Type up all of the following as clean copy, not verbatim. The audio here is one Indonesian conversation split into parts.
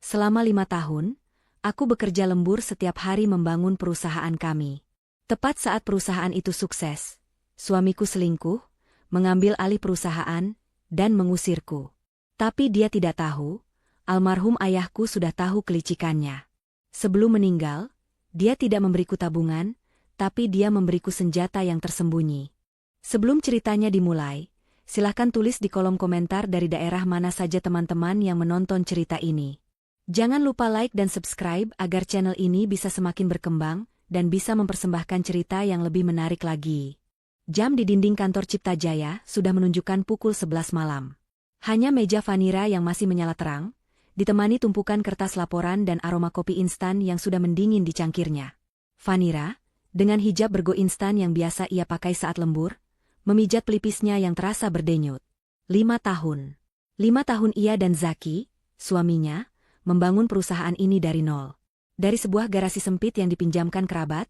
Selama 5 tahun, aku bekerja lembur setiap hari membangun perusahaan kami. Tepat saat perusahaan itu sukses, suamiku selingkuh, mengambil alih perusahaan, dan mengusirku. Tapi dia tidak tahu, almarhum ayahku sudah tahu kelicikannya. Sebelum meninggal, dia tidak memberiku tabungan, tapi dia memberiku senjata yang tersembunyi. Sebelum ceritanya dimulai, silahkan tulis di kolom komentar dari daerah mana saja teman-teman yang menonton cerita ini. Jangan lupa like dan subscribe agar channel ini bisa semakin berkembang dan bisa mempersembahkan cerita yang lebih menarik lagi. Jam di dinding kantor Cipta Jaya sudah menunjukkan pukul 11 malam. Hanya meja Vanira yang masih menyala terang, ditemani tumpukan kertas laporan dan aroma kopi instan yang sudah mendingin di cangkirnya. Vanira, dengan hijab bergo instan yang biasa ia pakai saat lembur, memijat pelipisnya yang terasa berdenyut. 5 tahun. 5 tahun ia dan Zaki, suaminya, membangun perusahaan ini dari nol. Dari sebuah garasi sempit yang dipinjamkan kerabat,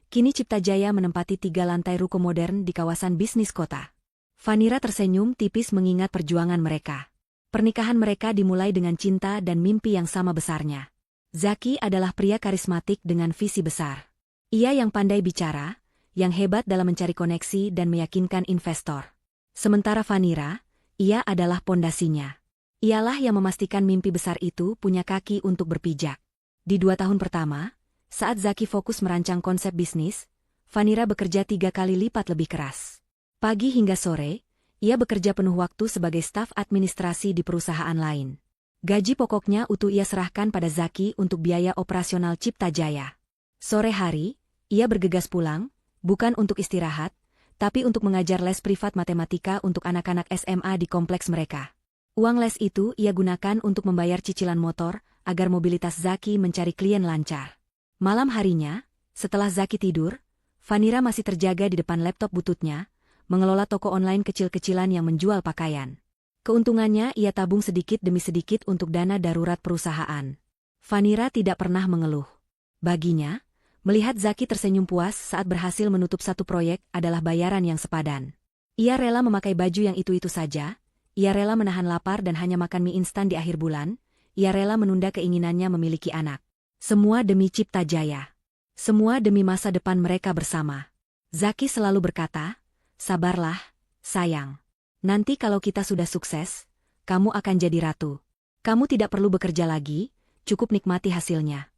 kini Cipta Jaya menempati 3 lantai ruko modern di kawasan bisnis kota. Vanira tersenyum tipis mengingat perjuangan mereka. Pernikahan mereka dimulai dengan cinta dan mimpi yang sama besarnya. Zaki adalah pria karismatik dengan visi besar. Ia yang pandai bicara, yang hebat dalam mencari koneksi dan meyakinkan investor. Sementara Vanira, ia adalah pondasinya. Ialah yang memastikan mimpi besar itu punya kaki untuk berpijak. Di 2 tahun pertama, saat Zaki fokus merancang konsep bisnis, Vanira bekerja 3 kali lipat lebih keras. Pagi hingga sore, ia bekerja penuh waktu sebagai staf administrasi di perusahaan lain. Gaji pokoknya utuh ia serahkan pada Zaki untuk biaya operasional Cipta Jaya. Sore hari, ia bergegas pulang, bukan untuk istirahat, tapi untuk mengajar les privat matematika untuk anak-anak SMA di kompleks mereka. Uang les itu ia gunakan untuk membayar cicilan motor, agar mobilitas Zaki mencari klien lancar. Malam harinya, setelah Zaki tidur, Vanira masih terjaga di depan laptop bututnya, mengelola toko online kecil-kecilan yang menjual pakaian. Keuntungannya ia tabung sedikit demi sedikit untuk dana darurat perusahaan. Vanira tidak pernah mengeluh. Baginya, melihat Zaki tersenyum puas saat berhasil menutup satu proyek adalah bayaran yang sepadan. Ia rela memakai baju yang itu-itu saja, ia rela menahan lapar dan hanya makan mie instan di akhir bulan, ia rela menunda keinginannya memiliki anak. Semua demi Cipta Jaya. Semua demi masa depan mereka bersama. Zaki selalu berkata, "Sabarlah, sayang. Nanti kalau kita sudah sukses, kamu akan jadi ratu. Kamu tidak perlu bekerja lagi, cukup nikmati hasilnya."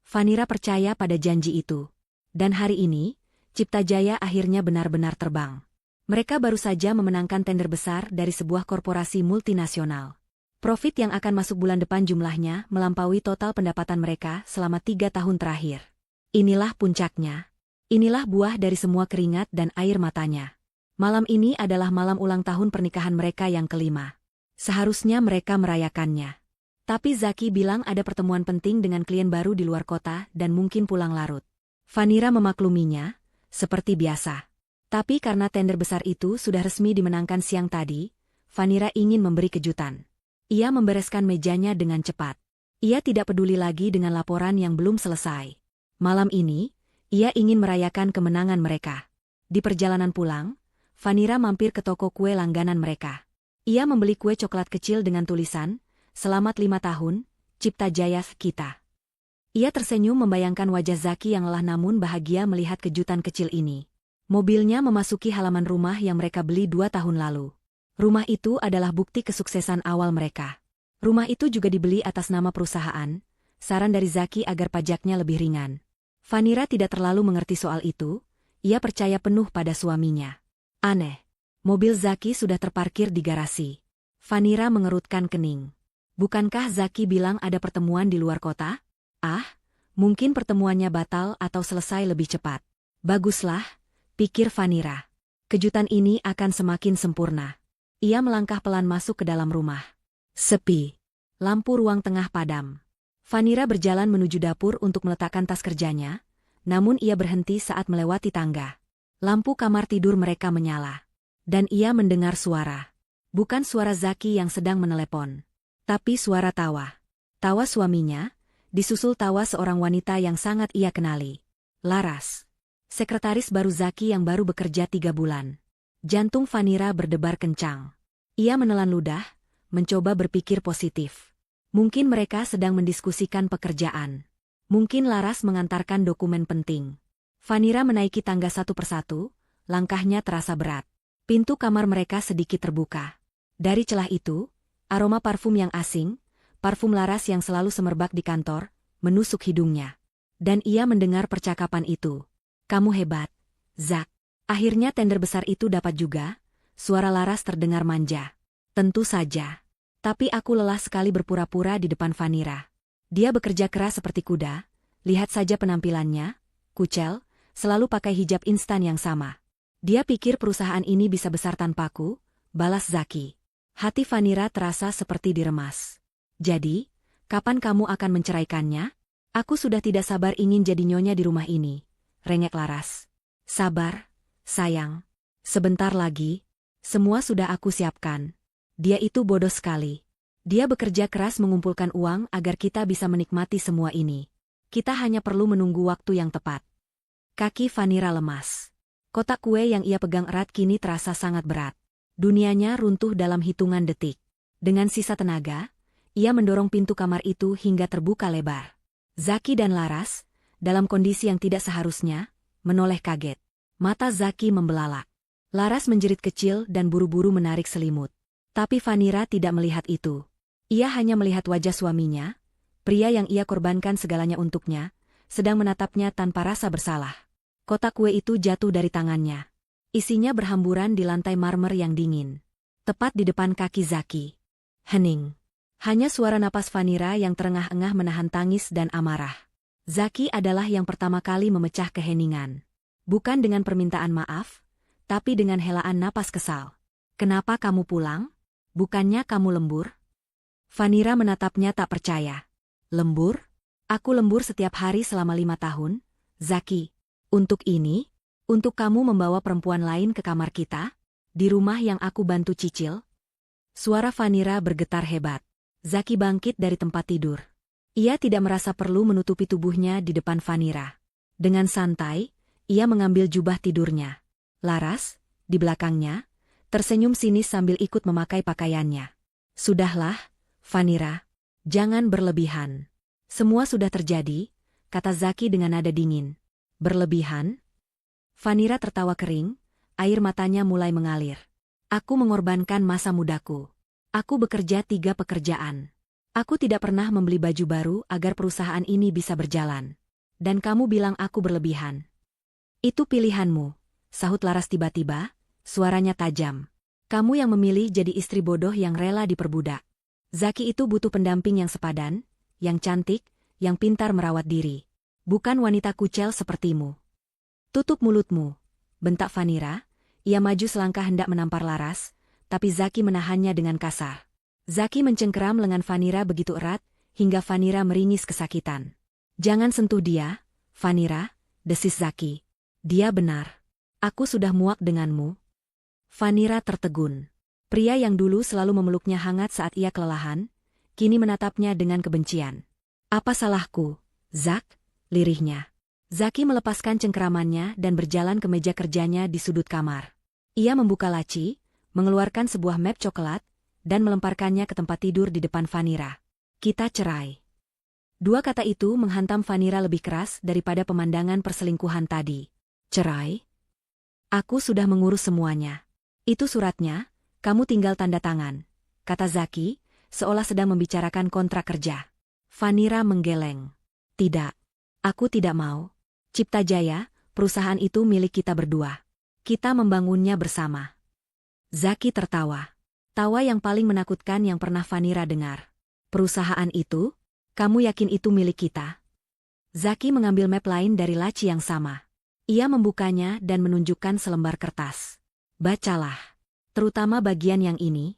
Vanira percaya pada janji itu. Dan hari ini, Cipta Jaya akhirnya benar-benar terbang. Mereka baru saja memenangkan tender besar dari sebuah korporasi multinasional. Profit yang akan masuk bulan depan jumlahnya melampaui total pendapatan mereka selama 3 tahun terakhir. Inilah puncaknya. Inilah buah dari semua keringat dan air matanya. Malam ini adalah malam ulang tahun pernikahan mereka yang kelima. Seharusnya mereka merayakannya. Tapi Zaki bilang ada pertemuan penting dengan klien baru di luar kota dan mungkin pulang larut. Vanira memakluminya, seperti biasa. Tapi karena tender besar itu sudah resmi dimenangkan siang tadi, Vanira ingin memberi kejutan. Ia membereskan mejanya dengan cepat. Ia tidak peduli lagi dengan laporan yang belum selesai. Malam ini, ia ingin merayakan kemenangan mereka. Di perjalanan pulang, Vanira mampir ke toko kue langganan mereka. Ia membeli kue coklat kecil dengan tulisan, "Selamat 5 tahun, Cipta Jaya kita." Ia tersenyum membayangkan wajah Zaki yang lelah namun bahagia melihat kejutan kecil ini. Mobilnya memasuki halaman rumah yang mereka beli 2 tahun lalu. Rumah itu adalah bukti kesuksesan awal mereka. Rumah itu juga dibeli atas nama perusahaan, saran dari Zaki agar pajaknya lebih ringan. Vanira tidak terlalu mengerti soal itu, ia percaya penuh pada suaminya. Aneh. Mobil Zaki sudah terparkir di garasi. Vanira mengerutkan kening. Bukankah Zaki bilang ada pertemuan di luar kota? Mungkin pertemuannya batal atau selesai lebih cepat. Baguslah, pikir Vanira. Kejutan ini akan semakin sempurna. Ia melangkah pelan masuk ke dalam rumah. Sepi. Lampu ruang tengah padam. Vanira berjalan menuju dapur untuk meletakkan tas kerjanya, namun ia berhenti saat melewati tangga. Lampu kamar tidur mereka menyala. Dan ia mendengar suara. Bukan suara Zaki yang sedang menelepon, tapi suara tawa. Tawa suaminya, disusul tawa seorang wanita yang sangat ia kenali. Laras. Sekretaris baru Zaki yang baru bekerja 3 bulan. Jantung Vanira berdebar kencang. Ia menelan ludah, mencoba berpikir positif. Mungkin mereka sedang mendiskusikan pekerjaan. Mungkin Laras mengantarkan dokumen penting. Vanira menaiki tangga satu persatu, langkahnya terasa berat. Pintu kamar mereka sedikit terbuka. Dari celah itu, aroma parfum yang asing, parfum Laras yang selalu semerbak di kantor, menusuk hidungnya. Dan ia mendengar percakapan itu. Kamu hebat, Zack. Akhirnya tender besar itu dapat juga. Suara Laras terdengar manja. Tentu saja. Tapi aku lelah sekali berpura-pura di depan Vanira. Dia bekerja keras seperti kuda. Lihat saja penampilannya. Kucel, selalu pakai hijab instan yang sama. Dia pikir perusahaan ini bisa besar tanpaku, balas Zaki. Hati Vanira terasa seperti diremas. Jadi, kapan kamu akan menceraikannya? Aku sudah tidak sabar ingin jadi nyonya di rumah ini. Rengek Laras. Sabar, sayang. Sebentar lagi. Semua sudah aku siapkan. Dia itu bodoh sekali. Dia bekerja keras mengumpulkan uang agar kita bisa menikmati semua ini. Kita hanya perlu menunggu waktu yang tepat. Kaki Vanira lemas. Kotak kue yang ia pegang erat kini terasa sangat berat. Dunianya runtuh dalam hitungan detik. Dengan sisa tenaga, ia mendorong pintu kamar itu hingga terbuka lebar. Zaki dan Laras, dalam kondisi yang tidak seharusnya, menoleh kaget. Mata Zaki membelalak. Laras menjerit kecil dan buru-buru menarik selimut. Tapi Vanira tidak melihat itu. Ia hanya melihat wajah suaminya, pria yang ia korbankan segalanya untuknya, sedang menatapnya tanpa rasa bersalah. Kotak kue itu jatuh dari tangannya. Isinya berhamburan di lantai marmer yang dingin. Tepat di depan kaki Zaki. Hening. Hanya suara napas Vanira yang terengah-engah menahan tangis dan amarah. Zaki adalah yang pertama kali memecah keheningan. Bukan dengan permintaan maaf, tapi dengan helaan napas kesal. Kenapa kamu pulang? Bukannya kamu lembur? Vanira menatapnya tak percaya. Lembur? Aku lembur setiap hari selama 5 tahun, Zaki. Untuk ini? Untuk kamu membawa perempuan lain ke kamar kita? Di rumah yang aku bantu cicil? Suara Vanira bergetar hebat. Zaki bangkit dari tempat tidur. Ia tidak merasa perlu menutupi tubuhnya di depan Vanira. Dengan santai, ia mengambil jubah tidurnya. Laras, di belakangnya, tersenyum sinis sambil ikut memakai pakaiannya. Sudahlah, Vanira, jangan berlebihan. Semua sudah terjadi, kata Zaki dengan nada dingin. Berlebihan? Vanira tertawa kering, air matanya mulai mengalir. Aku mengorbankan masa mudaku. Aku bekerja 3 pekerjaan. Aku tidak pernah membeli baju baru agar perusahaan ini bisa berjalan. Dan kamu bilang aku berlebihan. Itu pilihanmu, sahut Laras tiba-tiba, suaranya tajam. Kamu yang memilih jadi istri bodoh yang rela diperbudak. Zaki itu butuh pendamping yang sepadan, yang cantik, yang pintar merawat diri. Bukan wanita kucel sepertimu. Tutup mulutmu, bentak Vanira. Ia maju selangkah hendak menampar Laras, tapi Zaki menahannya dengan kasar. Zaki mencengkeram lengan Vanira begitu erat, hingga Vanira meringis kesakitan. Jangan sentuh dia, Vanira, desis Zaki. Dia benar. Aku sudah muak denganmu. Vanira tertegun. Pria yang dulu selalu memeluknya hangat saat ia kelelahan, kini menatapnya dengan kebencian. Apa salahku, Zack? Lirihnya. Zaki melepaskan cengkeramannya dan berjalan ke meja kerjanya di sudut kamar. Ia membuka laci, mengeluarkan sebuah map coklat, dan melemparkannya ke tempat tidur di depan Vanira. Kita cerai. 2 kata itu menghantam Vanira lebih keras daripada pemandangan perselingkuhan tadi. Cerai? Aku sudah mengurus semuanya. Itu suratnya, kamu tinggal tanda tangan, kata Zaki, seolah sedang membicarakan kontrak kerja. Vanira menggeleng. Tidak. Aku tidak mau. Cipta Jaya, perusahaan itu milik kita berdua. Kita membangunnya bersama. Zaki tertawa. Tawa yang paling menakutkan yang pernah Vanira dengar. Perusahaan itu? Kamu yakin itu milik kita? Zaki mengambil map lain dari laci yang sama. Ia membukanya dan menunjukkan selembar kertas. Bacalah. Terutama bagian yang ini.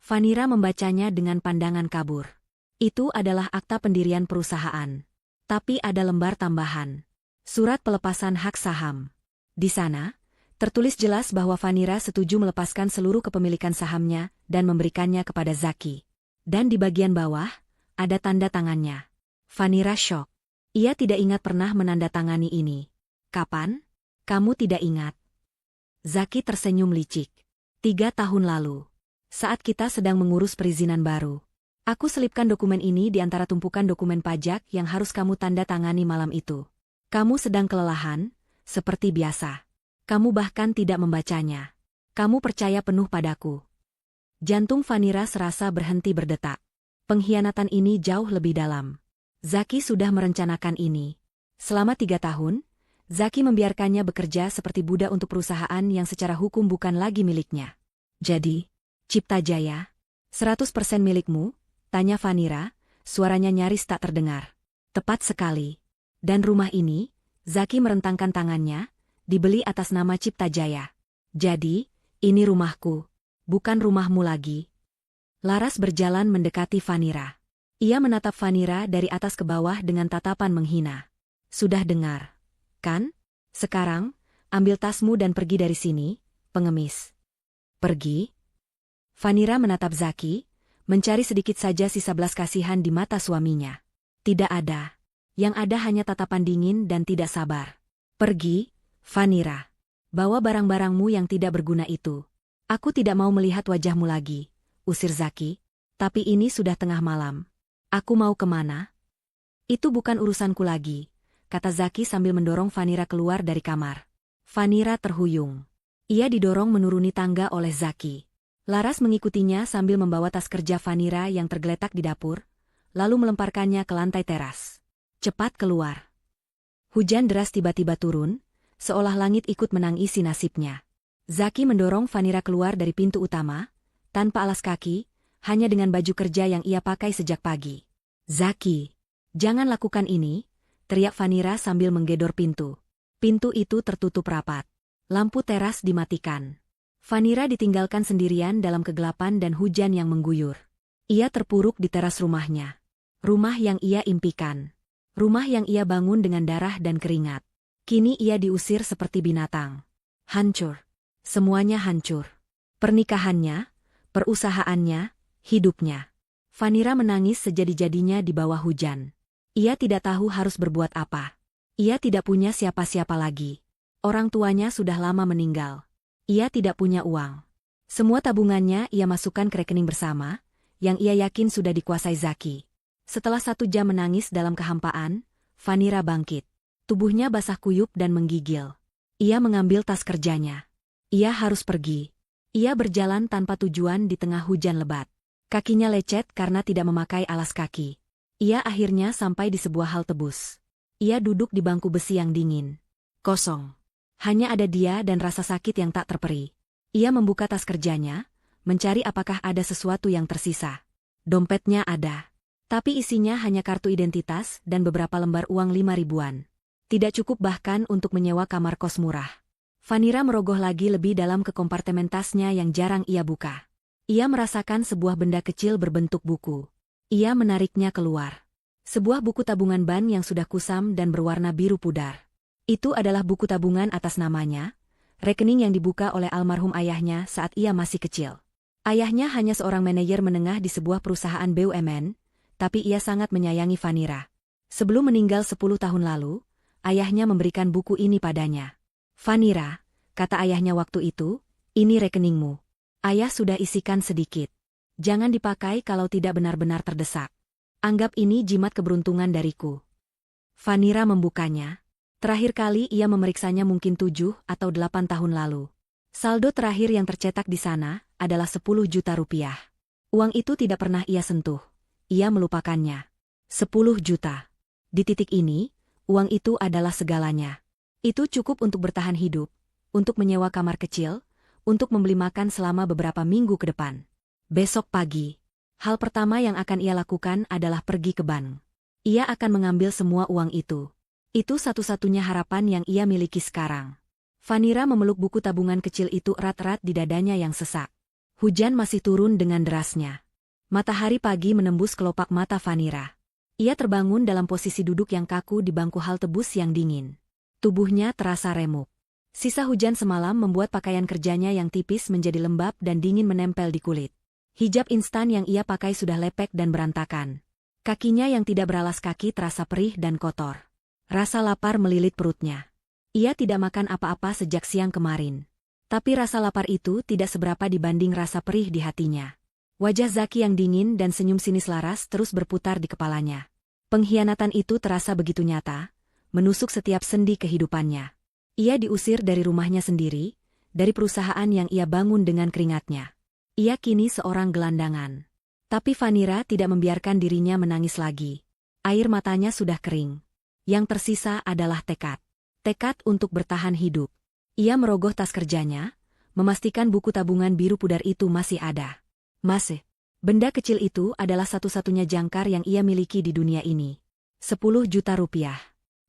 Vanira membacanya dengan pandangan kabur. Itu adalah akta pendirian perusahaan. Tapi ada lembar tambahan. Surat pelepasan hak saham. Di sana, tertulis jelas bahwa Vanira setuju melepaskan seluruh kepemilikan sahamnya dan memberikannya kepada Zaki. Dan di bagian bawah, ada tanda tangannya. Vanira syok. Ia tidak ingat pernah menandatangani ini. Kapan? Kamu tidak ingat? Zaki tersenyum licik. 3 tahun lalu. Saat kita sedang mengurus perizinan baru. Aku selipkan dokumen ini di antara tumpukan dokumen pajak yang harus kamu tanda tangani malam itu. Kamu sedang kelelahan, seperti biasa. Kamu bahkan tidak membacanya. Kamu percaya penuh padaku. Jantung Vanira serasa berhenti berdetak. Pengkhianatan ini jauh lebih dalam. Zaki sudah merencanakan ini. Selama 3 tahun, Zaki membiarkannya bekerja seperti budak untuk perusahaan yang secara hukum bukan lagi miliknya. Jadi, Cipta Jaya, 100% milikmu? Tanya Vanira, suaranya nyaris tak terdengar. Tepat sekali. Dan rumah ini, Zaki merentangkan tangannya, dibeli atas nama Cipta Jaya. Jadi, ini rumahku. Bukan rumahmu lagi. Laras berjalan mendekati Vanira. Ia menatap Vanira dari atas ke bawah dengan tatapan menghina. Sudah dengar, kan? Sekarang, ambil tasmu dan pergi dari sini, pengemis. Pergi? Vanira menatap Zaki, mencari sedikit saja sisa belas kasihan di mata suaminya. Tidak ada. Yang ada hanya tatapan dingin dan tidak sabar. Pergi, Vanira. Bawa barang-barangmu yang tidak berguna itu. Aku tidak mau melihat wajahmu lagi, usir Zaki. Tapi ini sudah tengah malam. Aku mau kemana? Itu bukan urusanku lagi, kata Zaki sambil mendorong Vanira keluar dari kamar. Vanira terhuyung. Ia didorong menuruni tangga oleh Zaki. Laras mengikutinya sambil membawa tas kerja Vanira yang tergeletak di dapur, lalu melemparkannya ke lantai teras. Cepat keluar. Hujan deras tiba-tiba turun, seolah langit ikut menangisi nasibnya. Zaki mendorong Vanira keluar dari pintu utama, tanpa alas kaki, hanya dengan baju kerja yang ia pakai sejak pagi. Zaki, jangan lakukan ini, teriak Vanira sambil menggedor pintu. Pintu itu tertutup rapat. Lampu teras dimatikan. Vanira ditinggalkan sendirian dalam kegelapan dan hujan yang mengguyur. Ia terpuruk di teras rumahnya. Rumah yang ia impikan. Rumah yang ia bangun dengan darah dan keringat. Kini ia diusir seperti binatang. Hancur. Semuanya hancur. Pernikahannya, perusahaannya, hidupnya. Vanira menangis sejadi-jadinya di bawah hujan. Ia tidak tahu harus berbuat apa. Ia tidak punya siapa-siapa lagi. Orang tuanya sudah lama meninggal. Ia tidak punya uang. Semua tabungannya ia masukkan ke rekening bersama, yang ia yakin sudah dikuasai Zaki. Setelah 1 jam menangis dalam kehampaan, Vanira bangkit. Tubuhnya basah kuyup dan menggigil. Ia mengambil tas kerjanya. Ia harus pergi. Ia berjalan tanpa tujuan di tengah hujan lebat. Kakinya lecet karena tidak memakai alas kaki. Ia akhirnya sampai di sebuah halte bus. Ia duduk di bangku besi yang dingin. Kosong. Hanya ada dia dan rasa sakit yang tak terperi. Ia membuka tas kerjanya, mencari apakah ada sesuatu yang tersisa. Dompetnya ada. Tapi isinya hanya kartu identitas dan beberapa lembar uang 5 ribuan. Tidak cukup bahkan untuk menyewa kamar kos murah. Vanira merogoh lagi lebih dalam ke kompartemen tasnya yang jarang ia buka. Ia merasakan sebuah benda kecil berbentuk buku. Ia menariknya keluar. Sebuah buku tabungan ban yang sudah kusam dan berwarna biru pudar. Itu adalah buku tabungan atas namanya, rekening yang dibuka oleh almarhum ayahnya saat ia masih kecil. Ayahnya hanya seorang manajer menengah di sebuah perusahaan BUMN, tapi ia sangat menyayangi Vanira. Sebelum meninggal 10 tahun lalu, ayahnya memberikan buku ini padanya. Vanira, kata ayahnya waktu itu, ini rekeningmu. Ayah sudah isikan sedikit. Jangan dipakai kalau tidak benar-benar terdesak. Anggap ini jimat keberuntungan dariku. Vanira membukanya. Terakhir kali ia memeriksanya mungkin 7 atau 8 tahun lalu. Saldo terakhir yang tercetak di sana adalah 10 juta rupiah. Uang itu tidak pernah ia sentuh. Ia melupakannya. 10 juta. Di titik ini, uang itu adalah segalanya. Itu cukup untuk bertahan hidup, untuk menyewa kamar kecil, untuk membeli makan selama beberapa minggu ke depan. Besok pagi, hal pertama yang akan ia lakukan adalah pergi ke bank. Ia akan mengambil semua uang itu. Itu satu-satunya harapan yang ia miliki sekarang. Vanira memeluk buku tabungan kecil itu erat-erat di dadanya yang sesak. Hujan masih turun dengan derasnya. Matahari pagi menembus kelopak mata Vanira. Ia terbangun dalam posisi duduk yang kaku di bangku halte bus yang dingin. Tubuhnya terasa remuk. Sisa hujan semalam membuat pakaian kerjanya yang tipis menjadi lembab dan dingin menempel di kulit. Hijab instan yang ia pakai sudah lepek dan berantakan. Kakinya yang tidak beralas kaki terasa perih dan kotor. Rasa lapar melilit perutnya. Ia tidak makan apa-apa sejak siang kemarin. Tapi rasa lapar itu tidak seberapa dibanding rasa perih di hatinya. Wajah Zaki yang dingin dan senyum sinis laras terus berputar di kepalanya. Pengkhianatan itu terasa begitu nyata, menusuk setiap sendi kehidupannya. Ia diusir dari rumahnya sendiri, dari perusahaan yang ia bangun dengan keringatnya. Ia kini seorang gelandangan. Tapi Vanira tidak membiarkan dirinya menangis lagi. Air matanya sudah kering. Yang tersisa adalah tekad. Tekad untuk bertahan hidup. Ia merogoh tas kerjanya, memastikan buku tabungan biru pudar itu masih ada. Masih. Benda kecil itu adalah satu-satunya jangkar yang ia miliki di dunia ini. 10 juta rupiah.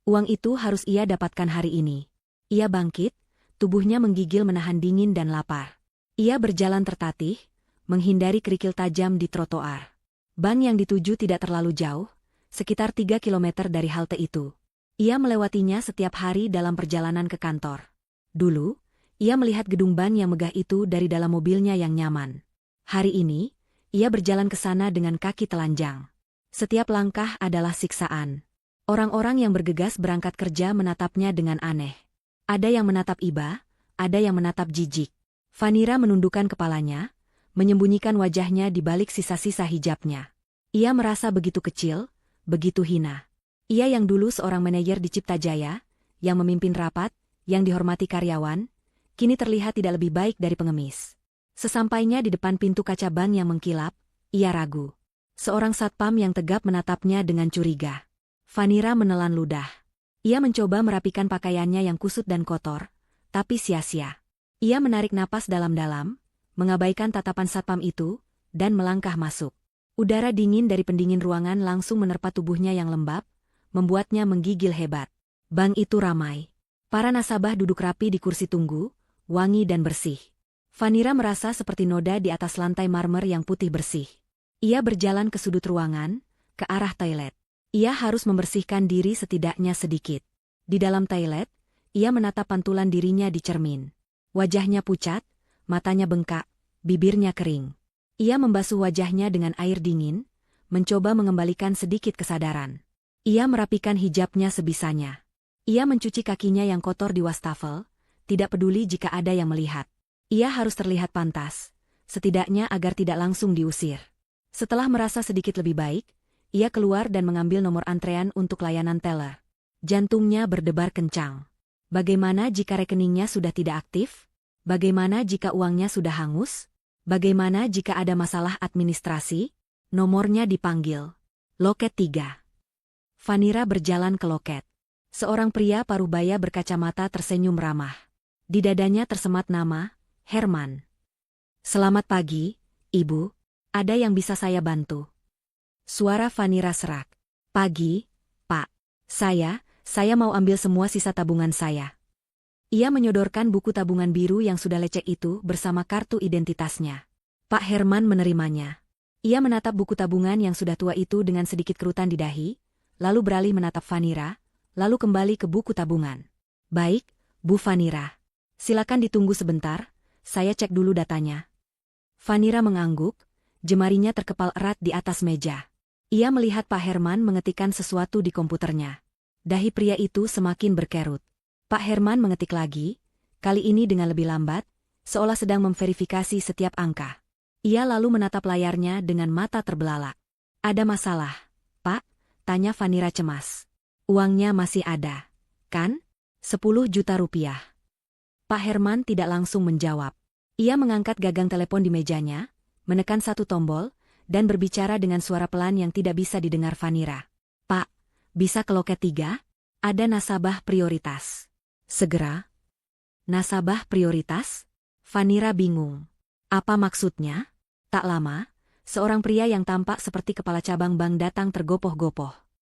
Uang itu harus ia dapatkan hari ini. Ia bangkit, tubuhnya menggigil menahan dingin dan lapar. Ia berjalan tertatih, menghindari kerikil tajam di trotoar. Bank yang dituju tidak terlalu jauh, sekitar 3 kilometer dari halte itu. Ia melewatinya setiap hari dalam perjalanan ke kantor. Dulu, ia melihat gedung bank yang megah itu dari dalam mobilnya yang nyaman. Hari ini, ia berjalan ke sana dengan kaki telanjang. Setiap langkah adalah siksaan. Orang-orang yang bergegas berangkat kerja menatapnya dengan aneh. Ada yang menatap iba, ada yang menatap jijik. Vanira menundukkan kepalanya, menyembunyikan wajahnya di balik sisa-sisa hijabnya. Ia merasa begitu kecil, begitu hina. Ia yang dulu seorang manajer di Cipta Jaya, yang memimpin rapat, yang dihormati karyawan, kini terlihat tidak lebih baik dari pengemis. Sesampainya di depan pintu kaca bank yang mengkilap, ia ragu. Seorang satpam yang tegap menatapnya dengan curiga. Vanira menelan ludah. Ia mencoba merapikan pakaiannya yang kusut dan kotor, tapi sia-sia. Ia menarik napas dalam-dalam, mengabaikan tatapan satpam itu, dan melangkah masuk. Udara dingin dari pendingin ruangan langsung menerpa tubuhnya yang lembab, membuatnya menggigil hebat. Bank itu ramai. Para nasabah duduk rapi di kursi tunggu, wangi dan bersih. Vanira merasa seperti noda di atas lantai marmer yang putih bersih. Ia berjalan ke sudut ruangan, ke arah toilet. Ia harus membersihkan diri setidaknya sedikit. Di dalam toilet, ia menatap pantulan dirinya di cermin. Wajahnya pucat, matanya bengkak, bibirnya kering. Ia membasuh wajahnya dengan air dingin, mencoba mengembalikan sedikit kesadaran. Ia merapikan hijabnya sebisanya. Ia mencuci kakinya yang kotor di wastafel, tidak peduli jika ada yang melihat. Ia harus terlihat pantas, setidaknya agar tidak langsung diusir. Setelah merasa sedikit lebih baik, ia keluar dan mengambil nomor antrean untuk layanan teller. Jantungnya berdebar kencang. Bagaimana jika rekeningnya sudah tidak aktif? Bagaimana jika uangnya sudah hangus? Bagaimana jika ada masalah administrasi? Nomornya dipanggil. Loket 3. Vanira berjalan ke loket. Seorang pria parubaya berkacamata tersenyum ramah. Di dadanya tersemat nama, Herman. Selamat pagi, Ibu. Ada yang bisa saya bantu? Suara Vanira serak. Pagi, Pak. Saya mau ambil semua sisa tabungan saya. Ia menyodorkan buku tabungan biru yang sudah lecek itu bersama kartu identitasnya. Pak Herman menerimanya. Ia menatap buku tabungan yang sudah tua itu dengan sedikit kerutan di dahi, lalu beralih menatap Vanira, lalu kembali ke buku tabungan. Baik, Bu Vanira. Silakan ditunggu sebentar, saya cek dulu datanya. Vanira mengangguk, jemarinya terkepal erat di atas meja. Ia melihat Pak Herman mengetikkan sesuatu di komputernya. Dahi pria itu semakin berkerut. Pak Herman mengetik lagi, kali ini dengan lebih lambat, seolah sedang memverifikasi setiap angka. Ia lalu menatap layarnya dengan mata terbelalak. Ada masalah, Pak? Tanya Vanira cemas. Uangnya masih ada, kan? 10 juta rupiah. Pak Herman tidak langsung menjawab. Ia mengangkat gagang telepon di mejanya, menekan satu tombol, dan berbicara dengan suara pelan yang tidak bisa didengar Vanira. Pak, bisa ke loket 3? Ada nasabah prioritas. Segera. Nasabah prioritas? Vanira bingung. Apa maksudnya? Tak lama, seorang pria yang tampak seperti kepala cabang bank datang tergopoh-gopoh.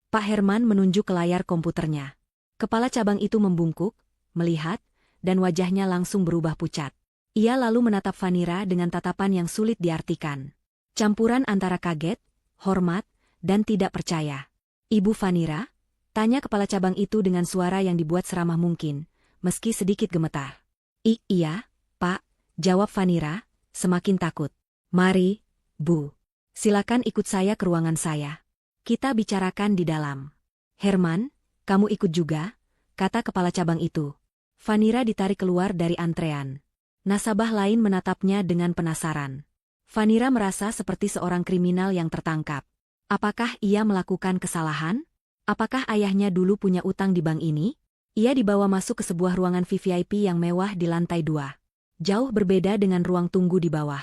Pak Herman menunjuk ke layar komputernya. Kepala cabang itu membungkuk, melihat, dan wajahnya langsung berubah pucat. Ia lalu menatap Vanira dengan tatapan yang sulit diartikan. Campuran antara kaget, hormat, dan tidak percaya. Ibu Vanira? Tanya kepala cabang itu dengan suara yang dibuat seramah mungkin, meski sedikit gemetar. Iya, Pak, jawab Vanira, semakin takut. Mari, Bu. Silakan ikut saya ke ruangan saya. Kita bicarakan di dalam. Herman, kamu ikut juga? Kata kepala cabang itu. Vanira ditarik keluar dari antrean. Nasabah lain menatapnya dengan penasaran. Vanira merasa seperti seorang kriminal yang tertangkap. Apakah ia melakukan kesalahan? Apakah ayahnya dulu punya utang di bank ini? Ia dibawa masuk ke sebuah ruangan VVIP yang mewah di lantai 2. Jauh berbeda dengan ruang tunggu di bawah.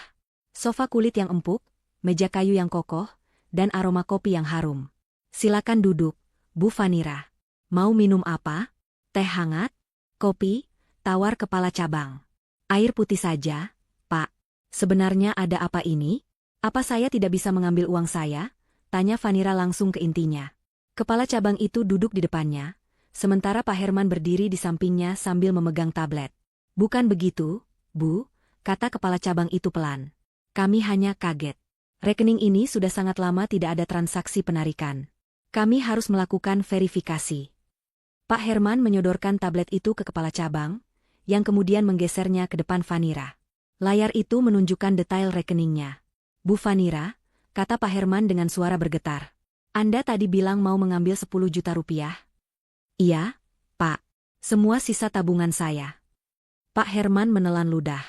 Sofa kulit yang empuk, meja kayu yang kokoh, dan aroma kopi yang harum. Silakan duduk, Bu Vanira. Mau minum apa? Teh hangat? Kopi? Tawar kepala cabang. Air putih saja, Pak. Sebenarnya ada apa ini? Apa saya tidak bisa mengambil uang saya? Tanya Vanira langsung ke intinya. Kepala cabang itu duduk di depannya, sementara Pak Herman berdiri di sampingnya sambil memegang tablet. Bukan begitu, Bu, kata kepala cabang itu pelan. Kami hanya kaget. Rekening ini sudah sangat lama tidak ada transaksi penarikan. Kami harus melakukan verifikasi. Pak Herman menyodorkan tablet itu ke kepala cabang, yang kemudian menggesernya ke depan Vanira. Layar itu menunjukkan detail rekeningnya. Bu Vanira, kata Pak Herman dengan suara bergetar. Anda tadi bilang mau mengambil 10 juta rupiah? Iya, Pak. Semua sisa tabungan saya. Pak Herman menelan ludah.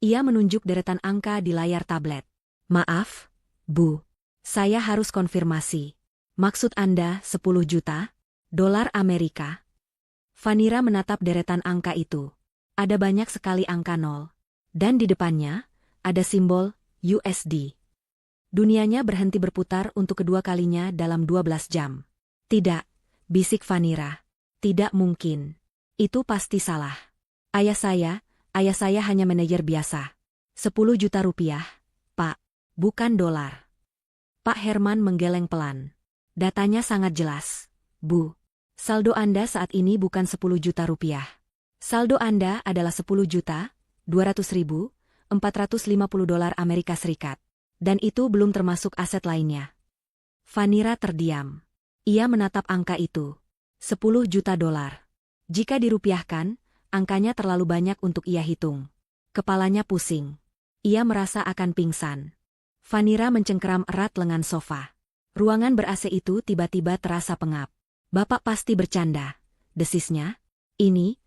Ia menunjuk deretan angka di layar tablet. Maaf, Bu. Saya harus konfirmasi. Maksud Anda 10 juta? Dolar Amerika? Vanira menatap deretan angka itu. Ada banyak sekali angka nol. Dan di depannya, ada simbol USD. Dunianya berhenti berputar untuk kedua kalinya dalam 12 jam. Tidak, bisik Vanira. Tidak mungkin. Itu pasti salah. Ayah saya hanya manajer biasa. 10 juta rupiah, Pak, bukan dolar. Pak Herman menggeleng pelan. Datanya sangat jelas. Bu, saldo Anda saat ini bukan 10 juta rupiah. Saldo Anda adalah 10 juta, 200.450 dolar Amerika Serikat. Dan itu belum termasuk aset lainnya. Vanira terdiam. Ia menatap angka itu. 10 juta dolar. Jika dirupiahkan, angkanya terlalu banyak untuk ia hitung. Kepalanya pusing. Ia merasa akan pingsan. Vanira mencengkeram erat lengan sofa. Ruangan ber-AC itu tiba-tiba terasa pengap. Bapak pasti bercanda, desisnya. Ini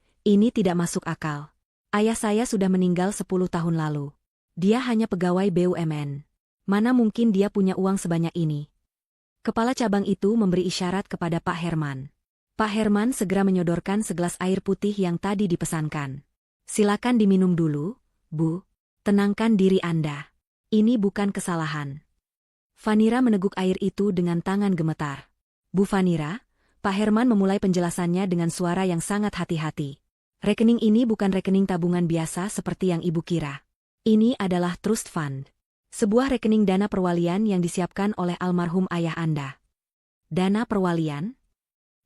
tidak masuk akal. Ayah saya sudah meninggal 10 tahun lalu. Dia hanya pegawai BUMN. Mana mungkin dia punya uang sebanyak ini? Kepala cabang itu memberi isyarat kepada Pak Herman. Pak Herman segera menyodorkan segelas air putih yang tadi dipesankan. Silakan diminum dulu, Bu. Tenangkan diri Anda. Ini bukan kesalahan. Vanira meneguk air itu dengan tangan gemetar. Bu Vanira, Pak Herman memulai penjelasannya dengan suara yang sangat hati-hati. Rekening ini bukan rekening tabungan biasa seperti yang Ibu kira. Ini adalah trust fund. Sebuah rekening dana perwalian yang disiapkan oleh almarhum ayah Anda. Dana perwalian?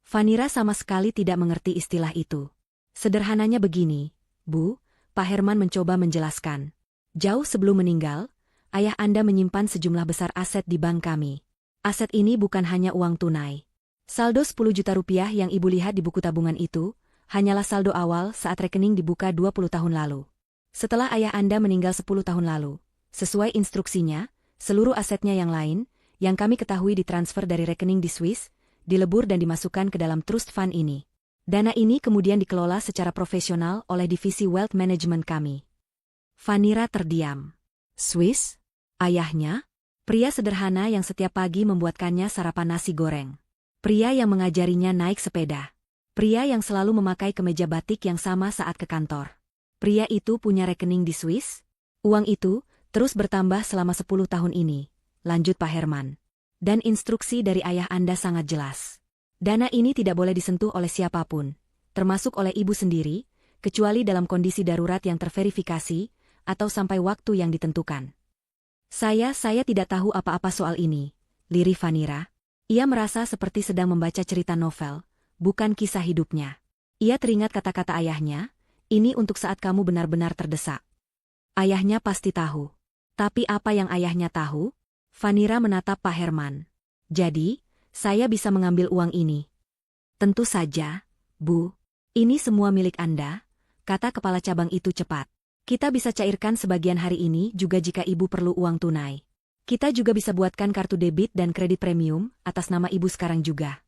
Vanira sama sekali tidak mengerti istilah itu. Sederhananya begini, Bu, Pak Herman mencoba menjelaskan. Jauh sebelum meninggal, ayah Anda menyimpan sejumlah besar aset di bank kami. Aset ini bukan hanya uang tunai. Saldo 10 juta rupiah yang Ibu lihat di buku tabungan itu, hanyalah saldo awal saat rekening dibuka 20 tahun lalu. Setelah ayah Anda meninggal 10 tahun lalu, sesuai instruksinya, seluruh asetnya yang lain, yang kami ketahui ditransfer dari rekening di Swiss, dilebur dan dimasukkan ke dalam trust fund ini. Dana ini kemudian dikelola secara profesional oleh divisi wealth management kami. Vanira terdiam. Swiss? Ayahnya? Pria sederhana yang setiap pagi membuatkannya sarapan nasi goreng. Pria yang mengajarinya naik sepeda. Pria yang selalu memakai kemeja batik yang sama saat ke kantor. Pria itu punya rekening di Swiss? Uang itu terus bertambah selama 10 tahun ini, lanjut Pak Herman. Dan instruksi dari ayah Anda sangat jelas. Dana ini tidak boleh disentuh oleh siapapun, termasuk oleh Ibu sendiri, kecuali dalam kondisi darurat yang terverifikasi, atau sampai waktu yang ditentukan. Saya tidak tahu apa-apa soal ini, lirih Vanira. Ia merasa seperti sedang membaca cerita novel, bukan kisah hidupnya. Ia teringat kata-kata ayahnya, ini untuk saat kamu benar-benar terdesak. Ayahnya pasti tahu. Tapi apa yang ayahnya tahu? Vanira menatap Pak Herman. Jadi, saya bisa mengambil uang ini. Tentu saja, Bu. Ini semua milik Anda, kata kepala cabang itu cepat. Kita bisa cairkan sebagian hari ini juga jika Ibu perlu uang tunai. Kita juga bisa buatkan kartu debit dan kredit premium atas nama Ibu sekarang juga.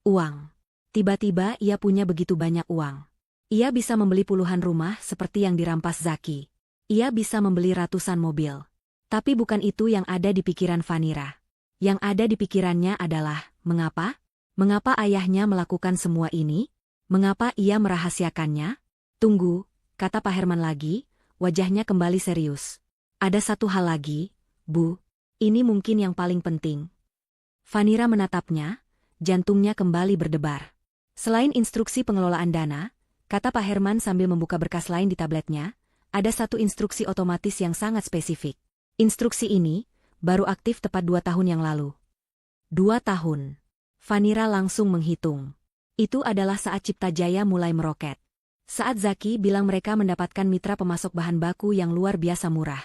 Uang. Tiba-tiba ia punya begitu banyak uang. Ia bisa membeli puluhan rumah seperti yang dirampas Zaki. Ia bisa membeli ratusan mobil. Tapi bukan itu yang ada di pikiran Vanira. Yang ada di pikirannya adalah, mengapa? Mengapa ayahnya melakukan semua ini? Mengapa ia merahasiakannya? Tunggu, kata Pak Herman lagi, wajahnya kembali serius. Ada satu hal lagi, Bu. Ini mungkin yang paling penting. Vanira menatapnya, jantungnya kembali berdebar. Selain instruksi pengelolaan dana, kata Pak Herman sambil membuka berkas lain di tabletnya, ada satu instruksi otomatis yang sangat spesifik. Instruksi ini baru aktif tepat 2 tahun yang lalu. 2 tahun. Vanira langsung menghitung. Itu adalah saat Cipta Jaya mulai meroket. Saat Zaki bilang mereka mendapatkan mitra pemasok bahan baku yang luar biasa murah.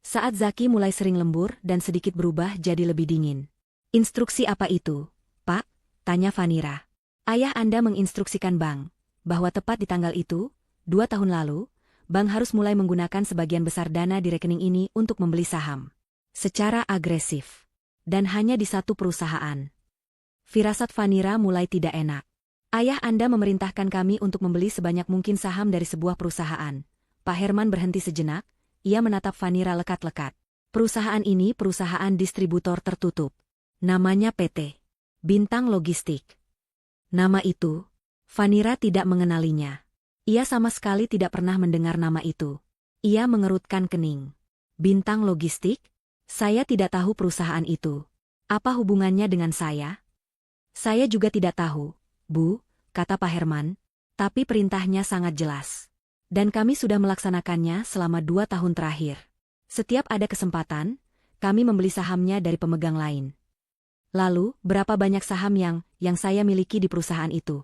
Saat Zaki mulai sering lembur dan sedikit berubah jadi lebih dingin. Instruksi apa itu, Pak? Tanya Vanira. Ayah Anda menginstruksikan Bank bahwa tepat di tanggal itu, 2 tahun lalu, Bank harus mulai menggunakan sebagian besar dana di rekening ini untuk membeli saham. Secara agresif. Dan hanya di satu perusahaan. Firasat Vanira mulai tidak enak. Ayah Anda memerintahkan kami untuk membeli sebanyak mungkin saham dari sebuah perusahaan. Pak Herman berhenti sejenak, ia menatap Vanira lekat-lekat. Perusahaan ini perusahaan distributor tertutup. Namanya PT Bintang Logistik. Nama itu, Vanira tidak mengenalinya. Ia sama sekali tidak pernah mendengar nama itu. Ia mengerutkan kening. Bintang Logistik? Saya tidak tahu perusahaan itu. Apa hubungannya dengan saya? Saya juga tidak tahu, Bu, kata Pak Herman, tapi perintahnya sangat jelas. Dan kami sudah melaksanakannya selama 2 tahun terakhir. Setiap ada kesempatan, kami membeli sahamnya dari pemegang lain. Lalu, berapa banyak saham yang saya miliki di perusahaan itu?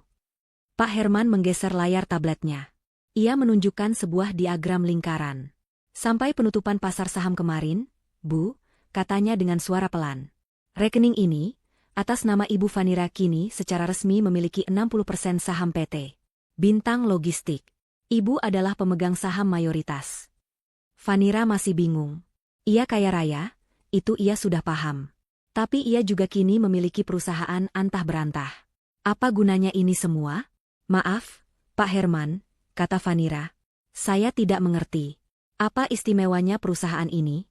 Pak Herman menggeser layar tabletnya. Ia menunjukkan sebuah diagram lingkaran. Sampai penutupan pasar saham kemarin, Bu, katanya dengan suara pelan. Rekening ini, atas nama Ibu Vanira kini secara resmi memiliki 60% saham PT Bintang Logistik. Ibu adalah pemegang saham mayoritas. Vanira masih bingung. Ia kaya raya, itu ia sudah paham. Tapi ia juga kini memiliki perusahaan antah berantah. Apa gunanya ini semua? Maaf, Pak Herman, kata Vanira. Saya tidak mengerti. Apa istimewanya perusahaan ini?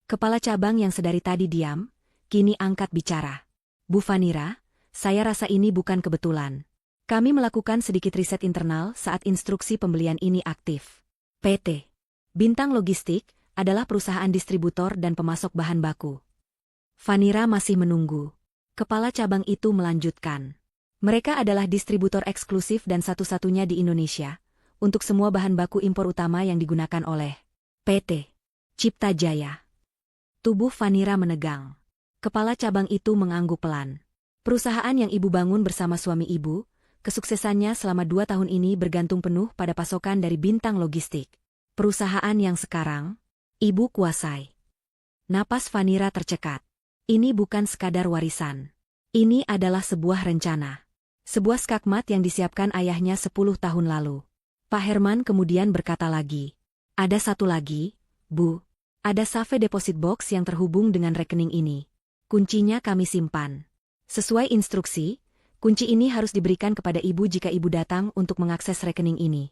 Kepala cabang yang sedari tadi diam, kini angkat bicara. Bu Vanira, saya rasa ini bukan kebetulan. Kami melakukan sedikit riset internal saat instruksi pembelian ini aktif. PT Bintang Logistik adalah perusahaan distributor dan pemasok bahan baku. Vanira masih menunggu. Kepala cabang itu melanjutkan. Mereka adalah distributor eksklusif dan satu-satunya di Indonesia untuk semua bahan baku impor utama yang digunakan oleh PT Cipta Jaya. Tubuh Vanira menegang. Kepala cabang itu mengangguk pelan. Perusahaan yang ibu bangun bersama suami ibu, kesuksesannya selama 2 tahun ini bergantung penuh pada pasokan dari Bintang Logistik. Perusahaan yang sekarang, ibu kuasai. Napas Vanira tercekat. Ini bukan sekadar warisan. Ini adalah sebuah rencana. Sebuah skakmat yang disiapkan ayahnya 10 tahun lalu. Pak Herman kemudian berkata lagi. Ada satu lagi, Bu. Ada safe deposit box yang terhubung dengan rekening ini. Kuncinya kami simpan. Sesuai instruksi, kunci ini harus diberikan kepada ibu jika ibu datang untuk mengakses rekening ini.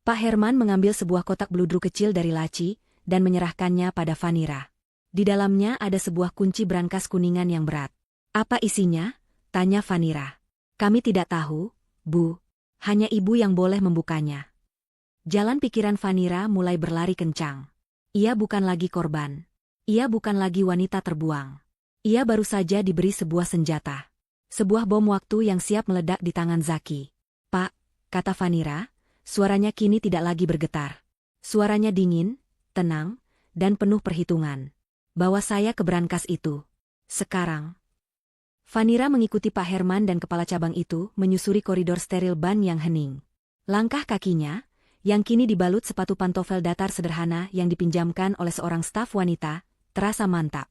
Pak Herman mengambil sebuah kotak bludru kecil dari laci dan menyerahkannya pada Vanira. Di dalamnya ada sebuah kunci brankas kuningan yang berat. Apa isinya? Tanya Vanira. Kami tidak tahu, Bu. Hanya ibu yang boleh membukanya. Jalan pikiran Vanira mulai berlari kencang. Ia bukan lagi korban. Ia bukan lagi wanita terbuang. Ia baru saja diberi sebuah senjata. Sebuah bom waktu yang siap meledak di tangan Zaki. Pak, kata Vanira, suaranya kini tidak lagi bergetar. Suaranya dingin, tenang, dan penuh perhitungan. Bawa saya ke brankas itu. Sekarang. Vanira mengikuti Pak Herman dan kepala cabang itu menyusuri koridor steril ban yang hening. Langkah kakinya, yang kini dibalut sepatu pantofel datar sederhana yang dipinjamkan oleh seorang staf wanita, terasa mantap.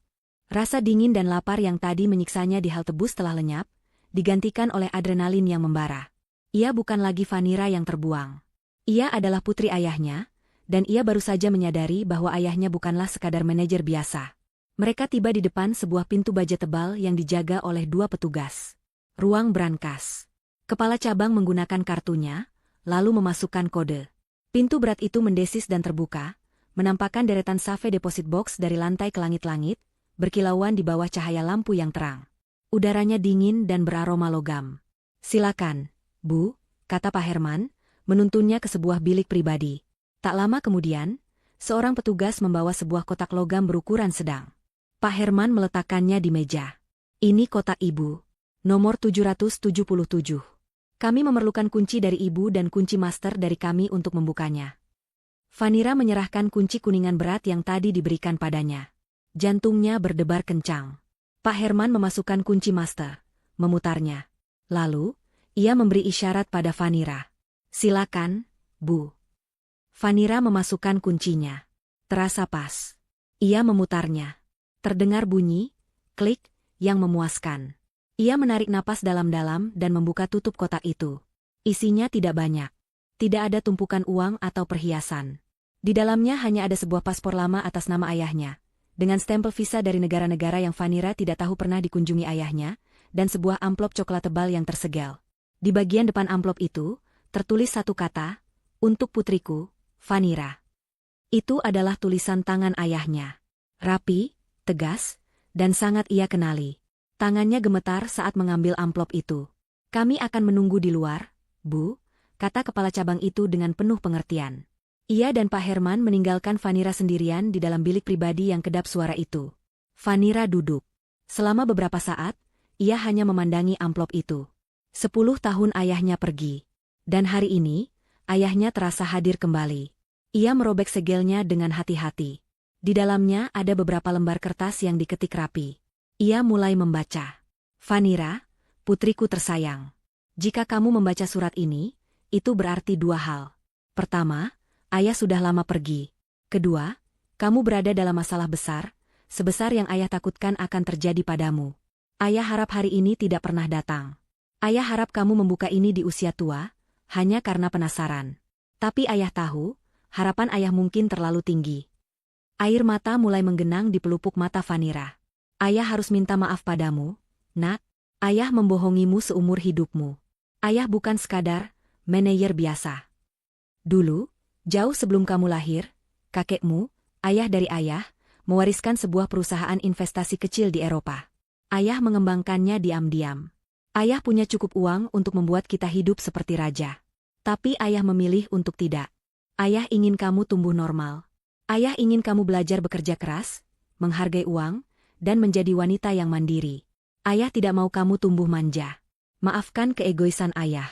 Rasa dingin dan lapar yang tadi menyiksanya di halte bus telah lenyap, digantikan oleh adrenalin yang membara. Ia bukan lagi Vanira yang terbuang. Ia adalah putri ayahnya, dan ia baru saja menyadari bahwa ayahnya bukanlah sekadar manajer biasa. Mereka tiba di depan sebuah pintu baja tebal yang dijaga oleh 2 petugas. Ruang brankas. Kepala cabang menggunakan kartunya, lalu memasukkan kode. Pintu berat itu mendesis dan terbuka, menampakkan deretan save deposit box dari lantai ke langit-langit, berkilauan di bawah cahaya lampu yang terang. Udaranya dingin dan beraroma logam. "Silakan, Bu," kata Pak Herman, menuntunnya ke sebuah bilik pribadi. Tak lama kemudian, seorang petugas membawa sebuah kotak logam berukuran sedang. Pak Herman meletakkannya di meja. "Ini kotak Ibu. Nomor 777. Kami memerlukan kunci dari Ibu dan kunci master dari kami untuk membukanya." Vanira menyerahkan kunci kuningan berat yang tadi diberikan padanya. Jantungnya berdebar kencang. Pak Herman memasukkan kunci master, memutarnya. Lalu, ia memberi isyarat pada Vanira. "Silakan, Bu." Vanira memasukkan kuncinya. Terasa pas. Ia memutarnya. Terdengar bunyi, klik, yang memuaskan. Ia menarik napas dalam-dalam dan membuka tutup kotak itu. Isinya tidak banyak. Tidak ada tumpukan uang atau perhiasan. Di dalamnya hanya ada sebuah paspor lama atas nama ayahnya, dengan stempel visa dari negara-negara yang Vanira tidak tahu pernah dikunjungi ayahnya, dan sebuah amplop coklat tebal yang tersegel. Di bagian depan amplop itu, tertulis satu kata, "Untuk putriku, Vanira." Itu adalah tulisan tangan ayahnya. Rapi, tegas, dan sangat ia kenali. Tangannya gemetar saat mengambil amplop itu. "Kami akan menunggu di luar, Bu," kata kepala cabang itu dengan penuh pengertian. Ia dan Pak Herman meninggalkan Vanira sendirian di dalam bilik pribadi yang kedap suara itu. Vanira duduk. Selama beberapa saat, ia hanya memandangi amplop itu. 10 tahun ayahnya pergi. Dan hari ini, ayahnya terasa hadir kembali. Ia merobek segelnya dengan hati-hati. Di dalamnya ada beberapa lembar kertas yang diketik rapi. Ia mulai membaca. "Vanira, putriku tersayang. Jika kamu membaca surat ini, itu berarti dua hal. Pertama, ayah sudah lama pergi. Kedua, kamu berada dalam masalah besar, sebesar yang ayah takutkan akan terjadi padamu. Ayah harap hari ini tidak pernah datang. Ayah harap kamu membuka ini di usia tua, hanya karena penasaran. Tapi ayah tahu, harapan ayah mungkin terlalu tinggi." Air mata mulai menggenang di pelupuk mata Vanira. "Ayah harus minta maaf padamu, Nak. Ayah membohongimu seumur hidupmu. Ayah bukan sekadar manajer biasa. Dulu, jauh sebelum kamu lahir, kakekmu, ayah dari ayah, mewariskan sebuah perusahaan investasi kecil di Eropa. Ayah mengembangkannya diam-diam. Ayah punya cukup uang untuk membuat kita hidup seperti raja. Tapi ayah memilih untuk tidak. Ayah ingin kamu tumbuh normal. Ayah ingin kamu belajar bekerja keras, menghargai uang, dan menjadi wanita yang mandiri. Ayah tidak mau kamu tumbuh manja. Maafkan keegoisan ayah."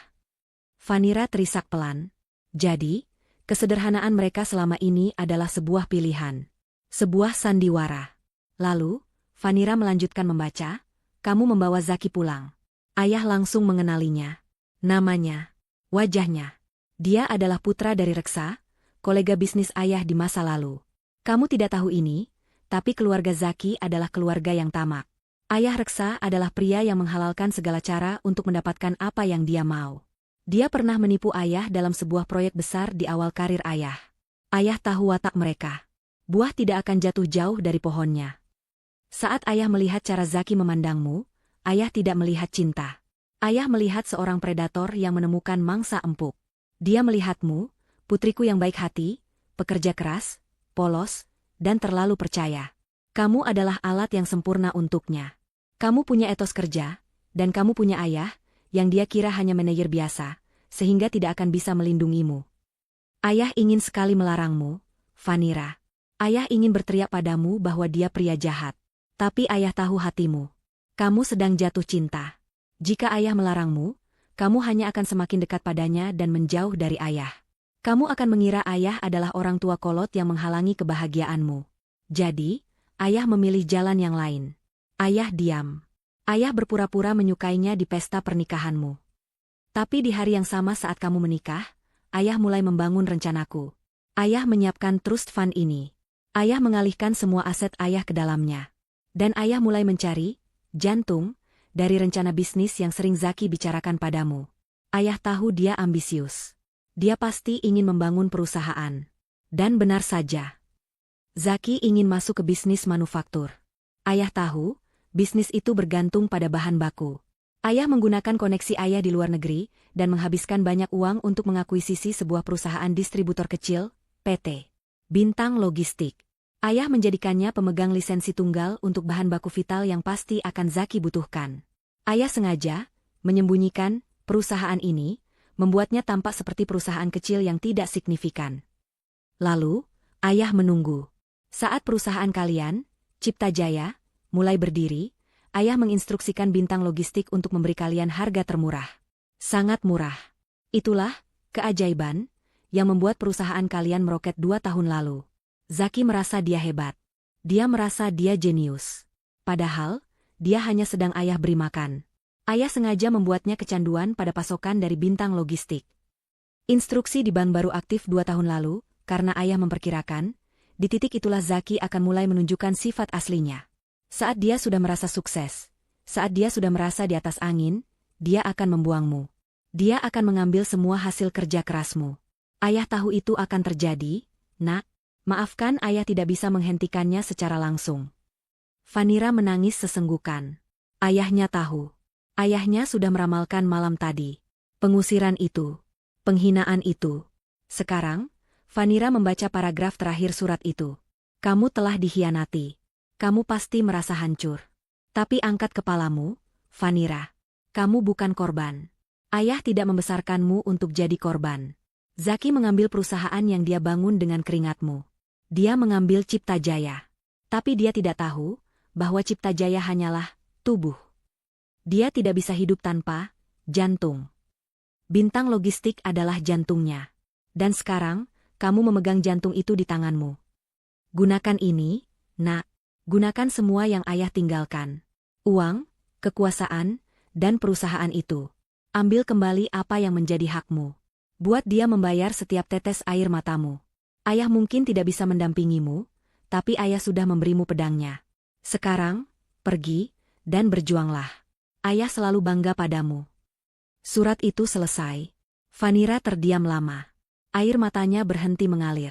Vanira terisak pelan. Jadi, kesederhanaan mereka selama ini adalah sebuah pilihan. Sebuah sandiwara. Lalu, Vanira melanjutkan membaca, "Kamu membawa Zaki pulang." Ayah langsung mengenalinya. Namanya, wajahnya. Dia adalah putra dari Reksa, kolega bisnis ayah di masa lalu. Kamu tidak tahu ini, tapi keluarga Zaki adalah keluarga yang tamak. Ayah Reksa adalah pria yang menghalalkan segala cara untuk mendapatkan apa yang dia mau. Dia pernah menipu ayah dalam sebuah proyek besar di awal karir ayah. Ayah tahu watak mereka. Buah tidak akan jatuh jauh dari pohonnya. Saat ayah melihat cara Zaki memandangmu, ayah tidak melihat cinta. Ayah melihat seorang predator yang menemukan mangsa empuk. Dia melihatmu, putriku yang baik hati, pekerja keras, polos, dan terlalu percaya. Kamu adalah alat yang sempurna untuknya. Kamu punya etos kerja, dan kamu punya ayah, yang dia kira hanya manajer biasa, sehingga tidak akan bisa melindungimu. Ayah ingin sekali melarangmu, Vanira. Ayah ingin berteriak padamu bahwa dia pria jahat. Tapi ayah tahu hatimu. Kamu sedang jatuh cinta. Jika ayah melarangmu, kamu hanya akan semakin dekat padanya dan menjauh dari ayah. Kamu akan mengira ayah adalah orang tua kolot yang menghalangi kebahagiaanmu. Jadi, ayah memilih jalan yang lain. Ayah diam. Ayah berpura-pura menyukainya di pesta pernikahanmu. Tapi di hari yang sama saat kamu menikah, ayah mulai membangun rencanaku. Ayah menyiapkan trust fund ini. Ayah mengalihkan semua aset ayah ke dalamnya. Dan ayah mulai mencari, jantung, dari rencana bisnis yang sering Zaki bicarakan padamu. Ayah tahu dia ambisius. Dia pasti ingin membangun perusahaan. Dan benar saja. Zaki ingin masuk ke bisnis manufaktur. Ayah tahu, bisnis itu bergantung pada bahan baku. Ayah menggunakan koneksi ayah di luar negeri, dan menghabiskan banyak uang untuk mengakuisisi sebuah perusahaan distributor kecil, PT. Bintang Logistik. Ayah menjadikannya pemegang lisensi tunggal untuk bahan baku vital yang pasti akan Zaki butuhkan. Ayah sengaja menyembunyikan perusahaan ini, membuatnya tampak seperti perusahaan kecil yang tidak signifikan. Lalu, ayah menunggu. Saat perusahaan kalian, Cipta Jaya, mulai berdiri, ayah menginstruksikan Bintang Logistik untuk memberi kalian harga termurah. Sangat murah. Itulah keajaiban yang membuat perusahaan kalian meroket 2 tahun lalu. Zaki merasa dia hebat. Dia merasa dia jenius. Padahal, dia hanya sedang ayah beri makan. Ayah sengaja membuatnya kecanduan pada pasokan dari Bintang Logistik. Instruksi di bank baru aktif 2 tahun lalu, karena ayah memperkirakan, di titik itulah Zaki akan mulai menunjukkan sifat aslinya. Saat dia sudah merasa sukses, saat dia sudah merasa di atas angin, dia akan membuangmu. Dia akan mengambil semua hasil kerja kerasmu. Ayah tahu itu akan terjadi, nak. Maafkan ayah tidak bisa menghentikannya secara langsung. Vanira menangis sesenggukan. Ayahnya tahu. Ayahnya sudah meramalkan malam tadi. Pengusiran itu. Penghinaan itu. Sekarang, Vanira membaca paragraf terakhir surat itu. Kamu telah dikhianati. Kamu pasti merasa hancur. Tapi angkat kepalamu, Vanira. Kamu bukan korban. Ayah tidak membesarkanmu untuk jadi korban. Zaki mengambil perusahaan yang dia bangun dengan keringatmu. Dia mengambil Cipta Jaya. Tapi dia tidak tahu bahwa Cipta Jaya hanyalah tubuh. Dia tidak bisa hidup tanpa jantung. Bintang Logistik adalah jantungnya. Dan sekarang, kamu memegang jantung itu di tanganmu. Gunakan ini, nak. Gunakan semua yang ayah tinggalkan. Uang, kekuasaan, dan perusahaan itu. Ambil kembali apa yang menjadi hakmu. Buat dia membayar setiap tetes air matamu. Ayah mungkin tidak bisa mendampingimu, tapi ayah sudah memberimu pedangnya. Sekarang, pergi, dan berjuanglah. Ayah selalu bangga padamu. Surat itu selesai. Vanira terdiam lama. Air matanya berhenti mengalir.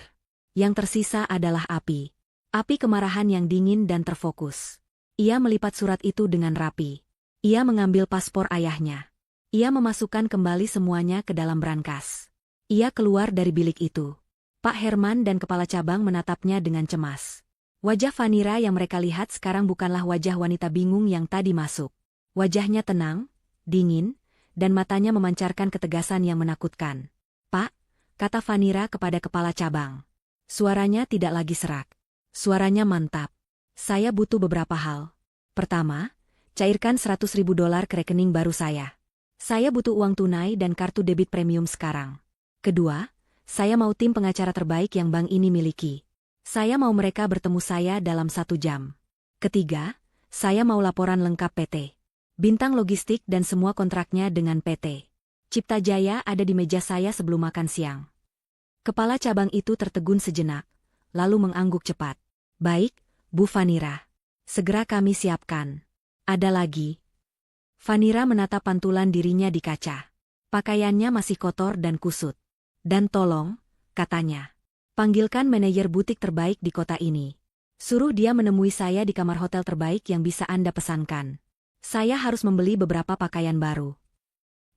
Yang tersisa adalah api. Api kemarahan yang dingin dan terfokus. Ia melipat surat itu dengan rapi. Ia mengambil paspor ayahnya. Ia memasukkan kembali semuanya ke dalam brankas. Ia keluar dari bilik itu. Pak Herman dan kepala cabang menatapnya dengan cemas. Wajah Vanira yang mereka lihat sekarang bukanlah wajah wanita bingung yang tadi masuk. Wajahnya tenang, dingin, dan matanya memancarkan ketegasan yang menakutkan. Pak, kata Vanira kepada kepala cabang. Suaranya tidak lagi serak. Suaranya mantap. Saya butuh beberapa hal. Pertama, cairkan $100.000 ke rekening baru saya. Saya butuh uang tunai dan kartu debit premium sekarang. Kedua, saya mau tim pengacara terbaik yang bank ini miliki. Saya mau mereka bertemu saya dalam 1 jam. Ketiga, saya mau laporan lengkap PT Bintang Logistik dan semua kontraknya dengan PT Cipta Jaya ada di meja saya sebelum makan siang. Kepala cabang itu tertegun sejenak, lalu mengangguk cepat. Baik, Bu Vanira. Segera kami siapkan. Ada lagi. Vanira menatap pantulan dirinya di kaca. Pakaiannya masih kotor dan kusut. Dan tolong, katanya. Panggilkan manajer butik terbaik di kota ini. Suruh dia menemui saya di kamar hotel terbaik yang bisa Anda pesankan. Saya harus membeli beberapa pakaian baru.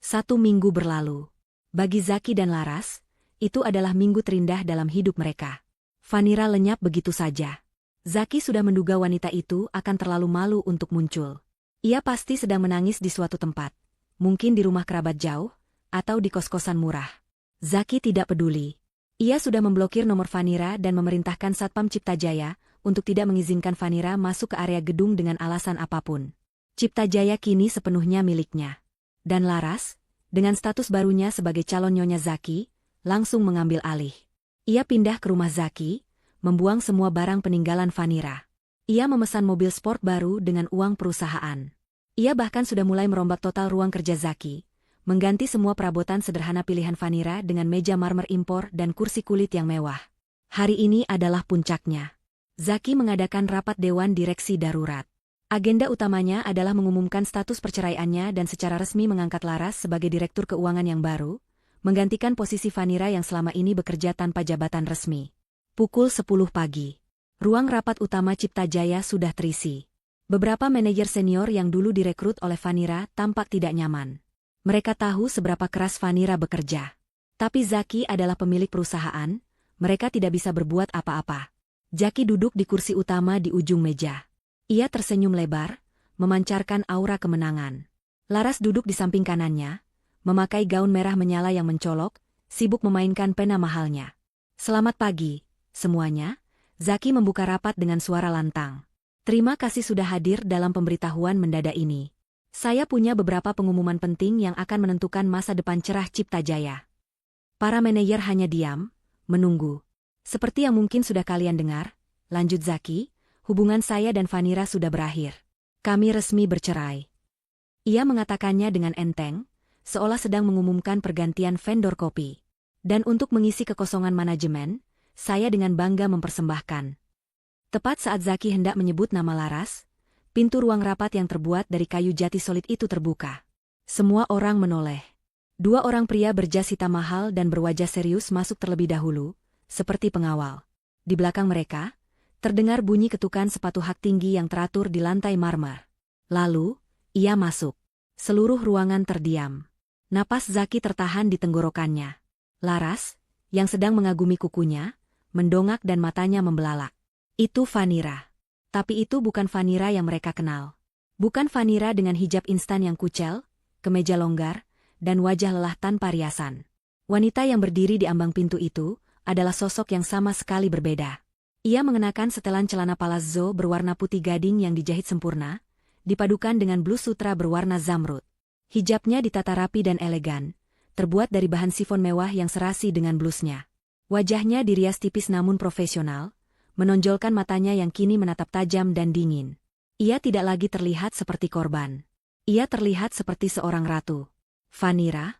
1 minggu berlalu. Bagi Zaki dan Laras, itu adalah minggu terindah dalam hidup mereka. Vanira lenyap begitu saja. Zaki sudah menduga wanita itu akan terlalu malu untuk muncul. Ia pasti sedang menangis di suatu tempat. Mungkin di rumah kerabat jauh, atau di kos-kosan murah. Zaki tidak peduli. Ia sudah memblokir nomor Vanira dan memerintahkan Satpam Cipta Jaya untuk tidak mengizinkan Vanira masuk ke area gedung dengan alasan apapun. Cipta Jaya kini sepenuhnya miliknya. Dan Laras, dengan status barunya sebagai calon nyonya Zaki, langsung mengambil alih. Ia pindah ke rumah Zaki, membuang semua barang peninggalan Vanira. Ia memesan mobil sport baru dengan uang perusahaan. Ia bahkan sudah mulai merombak total ruang kerja Zaki, mengganti semua perabotan sederhana pilihan Vanira dengan meja marmer impor dan kursi kulit yang mewah. Hari ini adalah puncaknya. Zaki mengadakan rapat dewan direksi darurat. Agenda utamanya adalah mengumumkan status perceraiannya dan secara resmi mengangkat Laras sebagai direktur keuangan yang baru, menggantikan posisi Vanira yang selama ini bekerja tanpa jabatan resmi. Pukul 10 pagi. Ruang rapat utama Cipta Jaya sudah terisi. Beberapa manajer senior yang dulu direkrut oleh Vanira tampak tidak nyaman. Mereka tahu seberapa keras Vanira bekerja. Tapi Zaki adalah pemilik perusahaan, mereka tidak bisa berbuat apa-apa. Zaki duduk di kursi utama di ujung meja. Ia tersenyum lebar, memancarkan aura kemenangan. Laras duduk di samping kanannya, memakai gaun merah menyala yang mencolok, sibuk memainkan pena mahalnya. Selamat pagi, semuanya. Zaki membuka rapat dengan suara lantang. Terima kasih sudah hadir dalam pemberitahuan mendadak ini. Saya punya beberapa pengumuman penting yang akan menentukan masa depan cerah Cipta Jaya. Para manajer hanya diam, menunggu. Seperti yang mungkin sudah kalian dengar, lanjut Zaki, hubungan saya dan Vanira sudah berakhir. Kami resmi bercerai. Ia mengatakannya dengan enteng, seolah sedang mengumumkan pergantian vendor kopi. Dan untuk mengisi kekosongan manajemen, saya dengan bangga mempersembahkan. Tepat saat Zaki hendak menyebut nama Laras, pintu ruang rapat yang terbuat dari kayu jati solid itu terbuka. Semua orang menoleh. Dua orang pria berjas hitam mahal dan berwajah serius masuk terlebih dahulu, seperti pengawal. Di belakang mereka, terdengar bunyi ketukan sepatu hak tinggi yang teratur di lantai marmer. Lalu, ia masuk. Seluruh ruangan terdiam. Napas Zaki tertahan di tenggorokannya. Laras, yang sedang mengagumi kukunya, mendongak dan matanya membelalak. Itu Vanira. Tapi itu bukan Vanira yang mereka kenal. Bukan Vanira dengan hijab instan yang kucel, kemeja longgar, dan wajah lelah tanpa riasan. Wanita yang berdiri di ambang pintu itu adalah sosok yang sama sekali berbeda. Ia mengenakan setelan celana palazzo berwarna putih gading yang dijahit sempurna, dipadukan dengan blus sutra berwarna zamrud. Hijabnya ditata rapi dan elegan, terbuat dari bahan sifon mewah yang serasi dengan blusnya. Wajahnya dirias tipis namun profesional, menonjolkan matanya yang kini menatap tajam dan dingin. Ia tidak lagi terlihat seperti korban. Ia terlihat seperti seorang ratu. Vanira?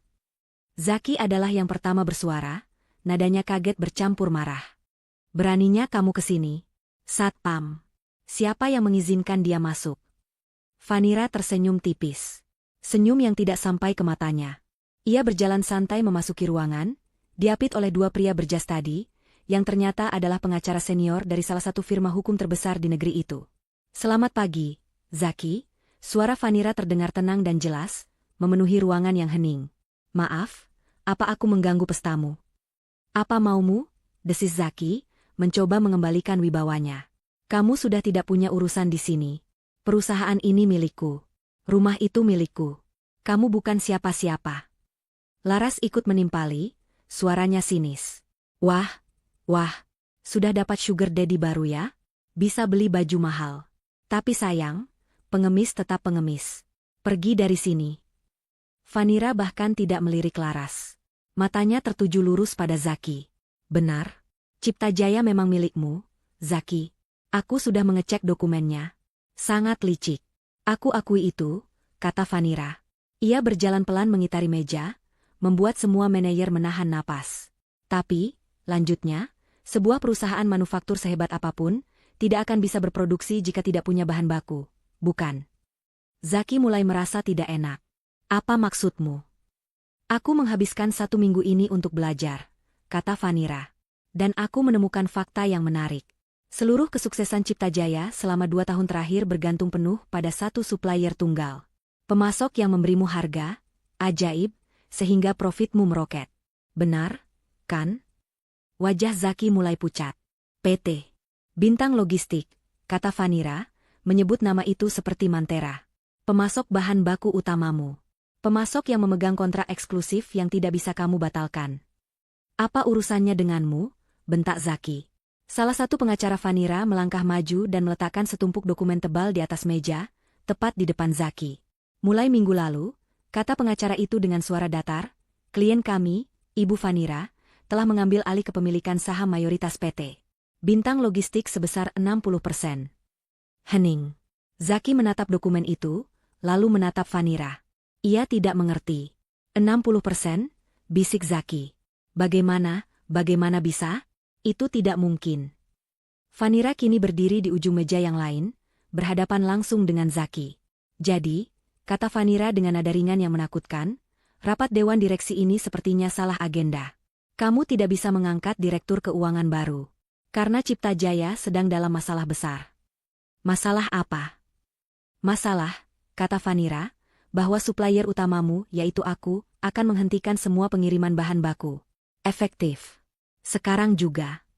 Zaki adalah yang pertama bersuara, nadanya kaget bercampur marah. Beraninya kamu kesini? Satpam. Siapa yang mengizinkan dia masuk? Vanira tersenyum tipis. Senyum yang tidak sampai ke matanya. Ia berjalan santai memasuki ruangan, diapit oleh dua pria berjas tadi, yang ternyata adalah pengacara senior dari salah satu firma hukum terbesar di negeri itu. Selamat pagi, Zaki. Suara Vanira terdengar tenang dan jelas, memenuhi ruangan yang hening. Maaf, apa aku mengganggu pestamu? Apa maumu? Desis Zaki, mencoba mengembalikan wibawanya. Kamu sudah tidak punya urusan di sini. Perusahaan ini milikku. Rumah itu milikku. Kamu bukan siapa-siapa. Laras ikut menimpali, suaranya sinis. Wah, sudah dapat sugar daddy baru ya? Bisa beli baju mahal. Tapi sayang, pengemis tetap pengemis. Pergi dari sini. Vanira bahkan tidak melirik Laras. Matanya tertuju lurus pada Zaki. Benar? Cipta Jaya memang milikmu, Zaki. Aku sudah mengecek dokumennya. Sangat licik. Aku akui itu, kata Vanira. Ia berjalan pelan mengitari meja, membuat semua manajer menahan napas. Tapi, lanjutnya, sebuah perusahaan manufaktur sehebat apapun, tidak akan bisa berproduksi jika tidak punya bahan baku, bukan? Zaki mulai merasa tidak enak. Apa maksudmu? Aku menghabiskan 1 minggu ini untuk belajar, kata Vanira. Dan aku menemukan fakta yang menarik. Seluruh kesuksesan Cipta Jaya selama 2 tahun terakhir bergantung penuh pada satu supplier tunggal. Pemasok yang memberimu harga, ajaib, sehingga profitmu meroket. Benar, kan? Wajah Zaki mulai pucat. PT. Bintang Logistik, kata Vanira, menyebut nama itu seperti mantera. Pemasok bahan baku utamamu. Pemasok yang memegang kontrak eksklusif yang tidak bisa kamu batalkan. Apa urusannya denganmu? Bentak Zaki. Salah satu pengacara Vanira melangkah maju dan meletakkan setumpuk dokumen tebal di atas meja, tepat di depan Zaki. Mulai minggu lalu, kata pengacara itu dengan suara datar, klien kami, Ibu Vanira, telah mengambil alih kepemilikan saham mayoritas PT Bintang Logistik sebesar 60%. Hening. Zaki menatap dokumen itu, lalu menatap Vanira. Ia tidak mengerti. 60%? Bisik Zaki. Bagaimana bisa? Itu tidak mungkin. Vanira kini berdiri di ujung meja yang lain, berhadapan langsung dengan Zaki. Jadi, kata Vanira dengan nada ringan yang menakutkan, rapat dewan direksi ini sepertinya salah agenda. Kamu tidak bisa mengangkat direktur keuangan baru. Karena Cipta Jaya sedang dalam masalah besar. Masalah apa? Masalah, kata Vanira, bahwa supplier utamamu, yaitu aku, akan menghentikan semua pengiriman bahan baku. Efektif. Sekarang juga.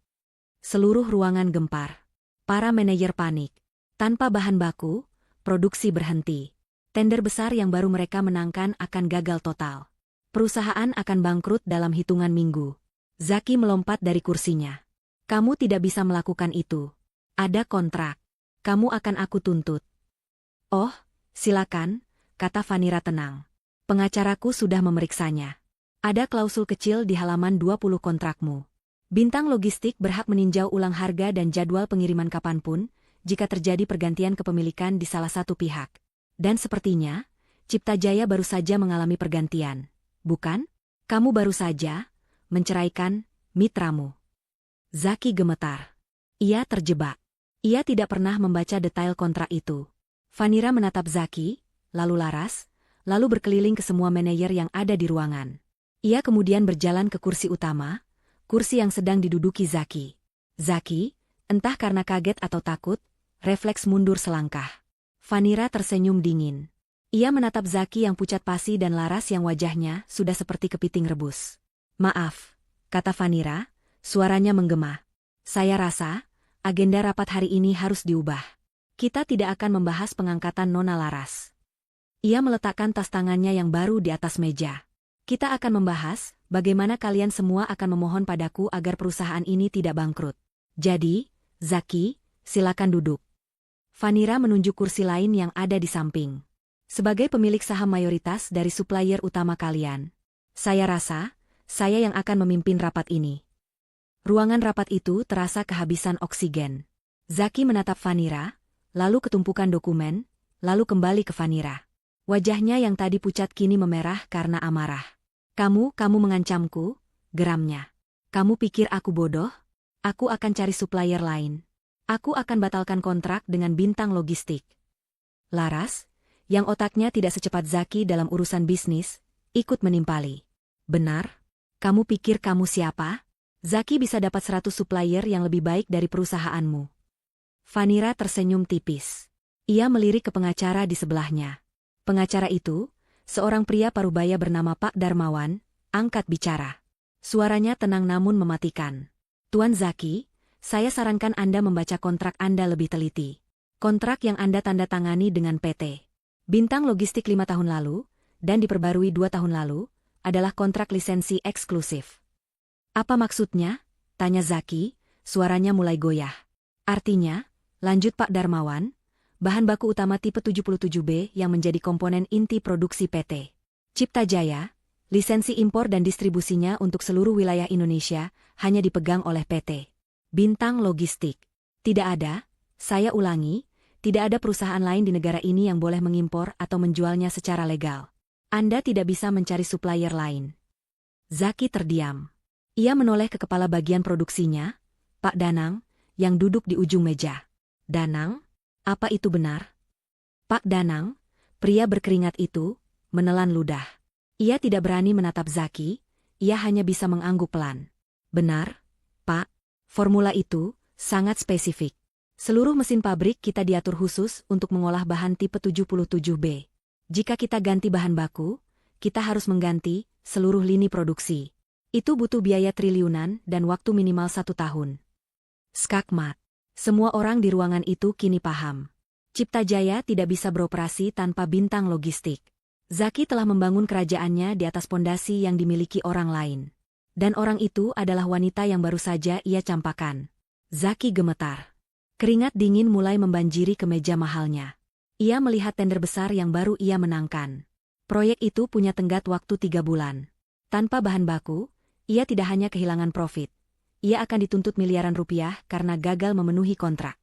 Seluruh ruangan gempar. Para manajer panik. Tanpa bahan baku, produksi berhenti. Tender besar yang baru mereka menangkan akan gagal total. Perusahaan akan bangkrut dalam hitungan minggu. Zaki melompat dari kursinya. Kamu tidak bisa melakukan itu. Ada kontrak. Kamu akan aku tuntut. Oh, silakan, kata Vanira tenang. Pengacaraku sudah memeriksanya. Ada klausul kecil di halaman 20 kontrakmu. Bintang Logistik berhak meninjau ulang harga dan jadwal pengiriman kapanpun, jika terjadi pergantian kepemilikan di salah satu pihak. Dan sepertinya, Cipta Jaya baru saja mengalami pergantian. Bukan? Kamu baru saja menceraikan mitramu. Zaki gemetar. Ia terjebak. Ia tidak pernah membaca detail kontrak itu. Vanira menatap Zaki, lalu laras, lalu berkeliling ke semua manajer yang ada di ruangan. Ia kemudian berjalan ke kursi utama, kursi yang sedang diduduki Zaki. Zaki, entah karena kaget atau takut, refleks mundur selangkah. Vanira tersenyum dingin. Ia menatap Zaki yang pucat pasi dan laras yang wajahnya sudah seperti kepiting rebus. Maaf, kata Vanira, suaranya menggema. Saya rasa, agenda rapat hari ini harus diubah. Kita tidak akan membahas pengangkatan Nona Laras. Ia meletakkan tas tangannya yang baru di atas meja. Kita akan membahas bagaimana kalian semua akan memohon padaku agar perusahaan ini tidak bangkrut. Jadi, Zaki, silakan duduk. Vanira menunjuk kursi lain yang ada di samping. Sebagai pemilik saham mayoritas dari supplier utama kalian, saya rasa, saya yang akan memimpin rapat ini. Ruangan rapat itu terasa kehabisan oksigen. Zaki menatap Vanira, lalu ketumpukan dokumen, lalu kembali ke Vanira. Wajahnya yang tadi pucat kini memerah karena amarah. Kamu mengancamku, geramnya. Kamu pikir aku bodoh? Aku akan cari supplier lain. Aku akan batalkan kontrak dengan Bintang Logistik. Laras, yang otaknya tidak secepat Zaki dalam urusan bisnis, ikut menimpali. Benar? Kamu pikir kamu siapa? Zaki bisa dapat 100 supplier yang lebih baik dari perusahaanmu. Vanira tersenyum tipis. Ia melirik ke pengacara di sebelahnya. Pengacara itu, seorang pria parubaya bernama Pak Darmawan, angkat bicara. Suaranya tenang namun mematikan. Tuan Zaki, saya sarankan Anda membaca kontrak Anda lebih teliti. Kontrak yang Anda tanda tangani dengan PT Bintang Logistik 5 tahun lalu, dan diperbarui 2 tahun lalu, adalah kontrak lisensi eksklusif. Apa maksudnya? Tanya Zaki, suaranya mulai goyah. Artinya, lanjut Pak Darmawan, bahan baku utama tipe 77B yang menjadi komponen inti produksi PT Cipta Jaya, lisensi impor dan distribusinya untuk seluruh wilayah Indonesia hanya dipegang oleh PT Bintang Logistik. Tidak ada, saya ulangi, tidak ada perusahaan lain di negara ini yang boleh mengimpor atau menjualnya secara legal. Anda tidak bisa mencari supplier lain. Zaki terdiam. Ia menoleh ke kepala bagian produksinya, Pak Danang, yang duduk di ujung meja. Danang? Apa itu benar? Pak Danang, pria berkeringat itu, menelan ludah. Ia tidak berani menatap Zaki, ia hanya bisa mengangguk pelan. Benar, Pak. Formula itu sangat spesifik. Seluruh mesin pabrik kita diatur khusus untuk mengolah bahan tipe 77B. Jika kita ganti bahan baku, kita harus mengganti seluruh lini produksi. Itu butuh biaya triliunan dan waktu minimal 1 tahun. Skakmat. Semua orang di ruangan itu kini paham. Cipta Jaya tidak bisa beroperasi tanpa Bintang Logistik. Zaki telah membangun kerajaannya di atas pondasi yang dimiliki orang lain. Dan orang itu adalah wanita yang baru saja ia campakan. Zaki gemetar. Keringat dingin mulai membanjiri ke meja mahalnya. Ia melihat tender besar yang baru ia menangkan. Proyek itu punya tenggat waktu 3 bulan. Tanpa bahan baku, ia tidak hanya kehilangan profit. Ia akan dituntut miliaran rupiah karena gagal memenuhi kontrak.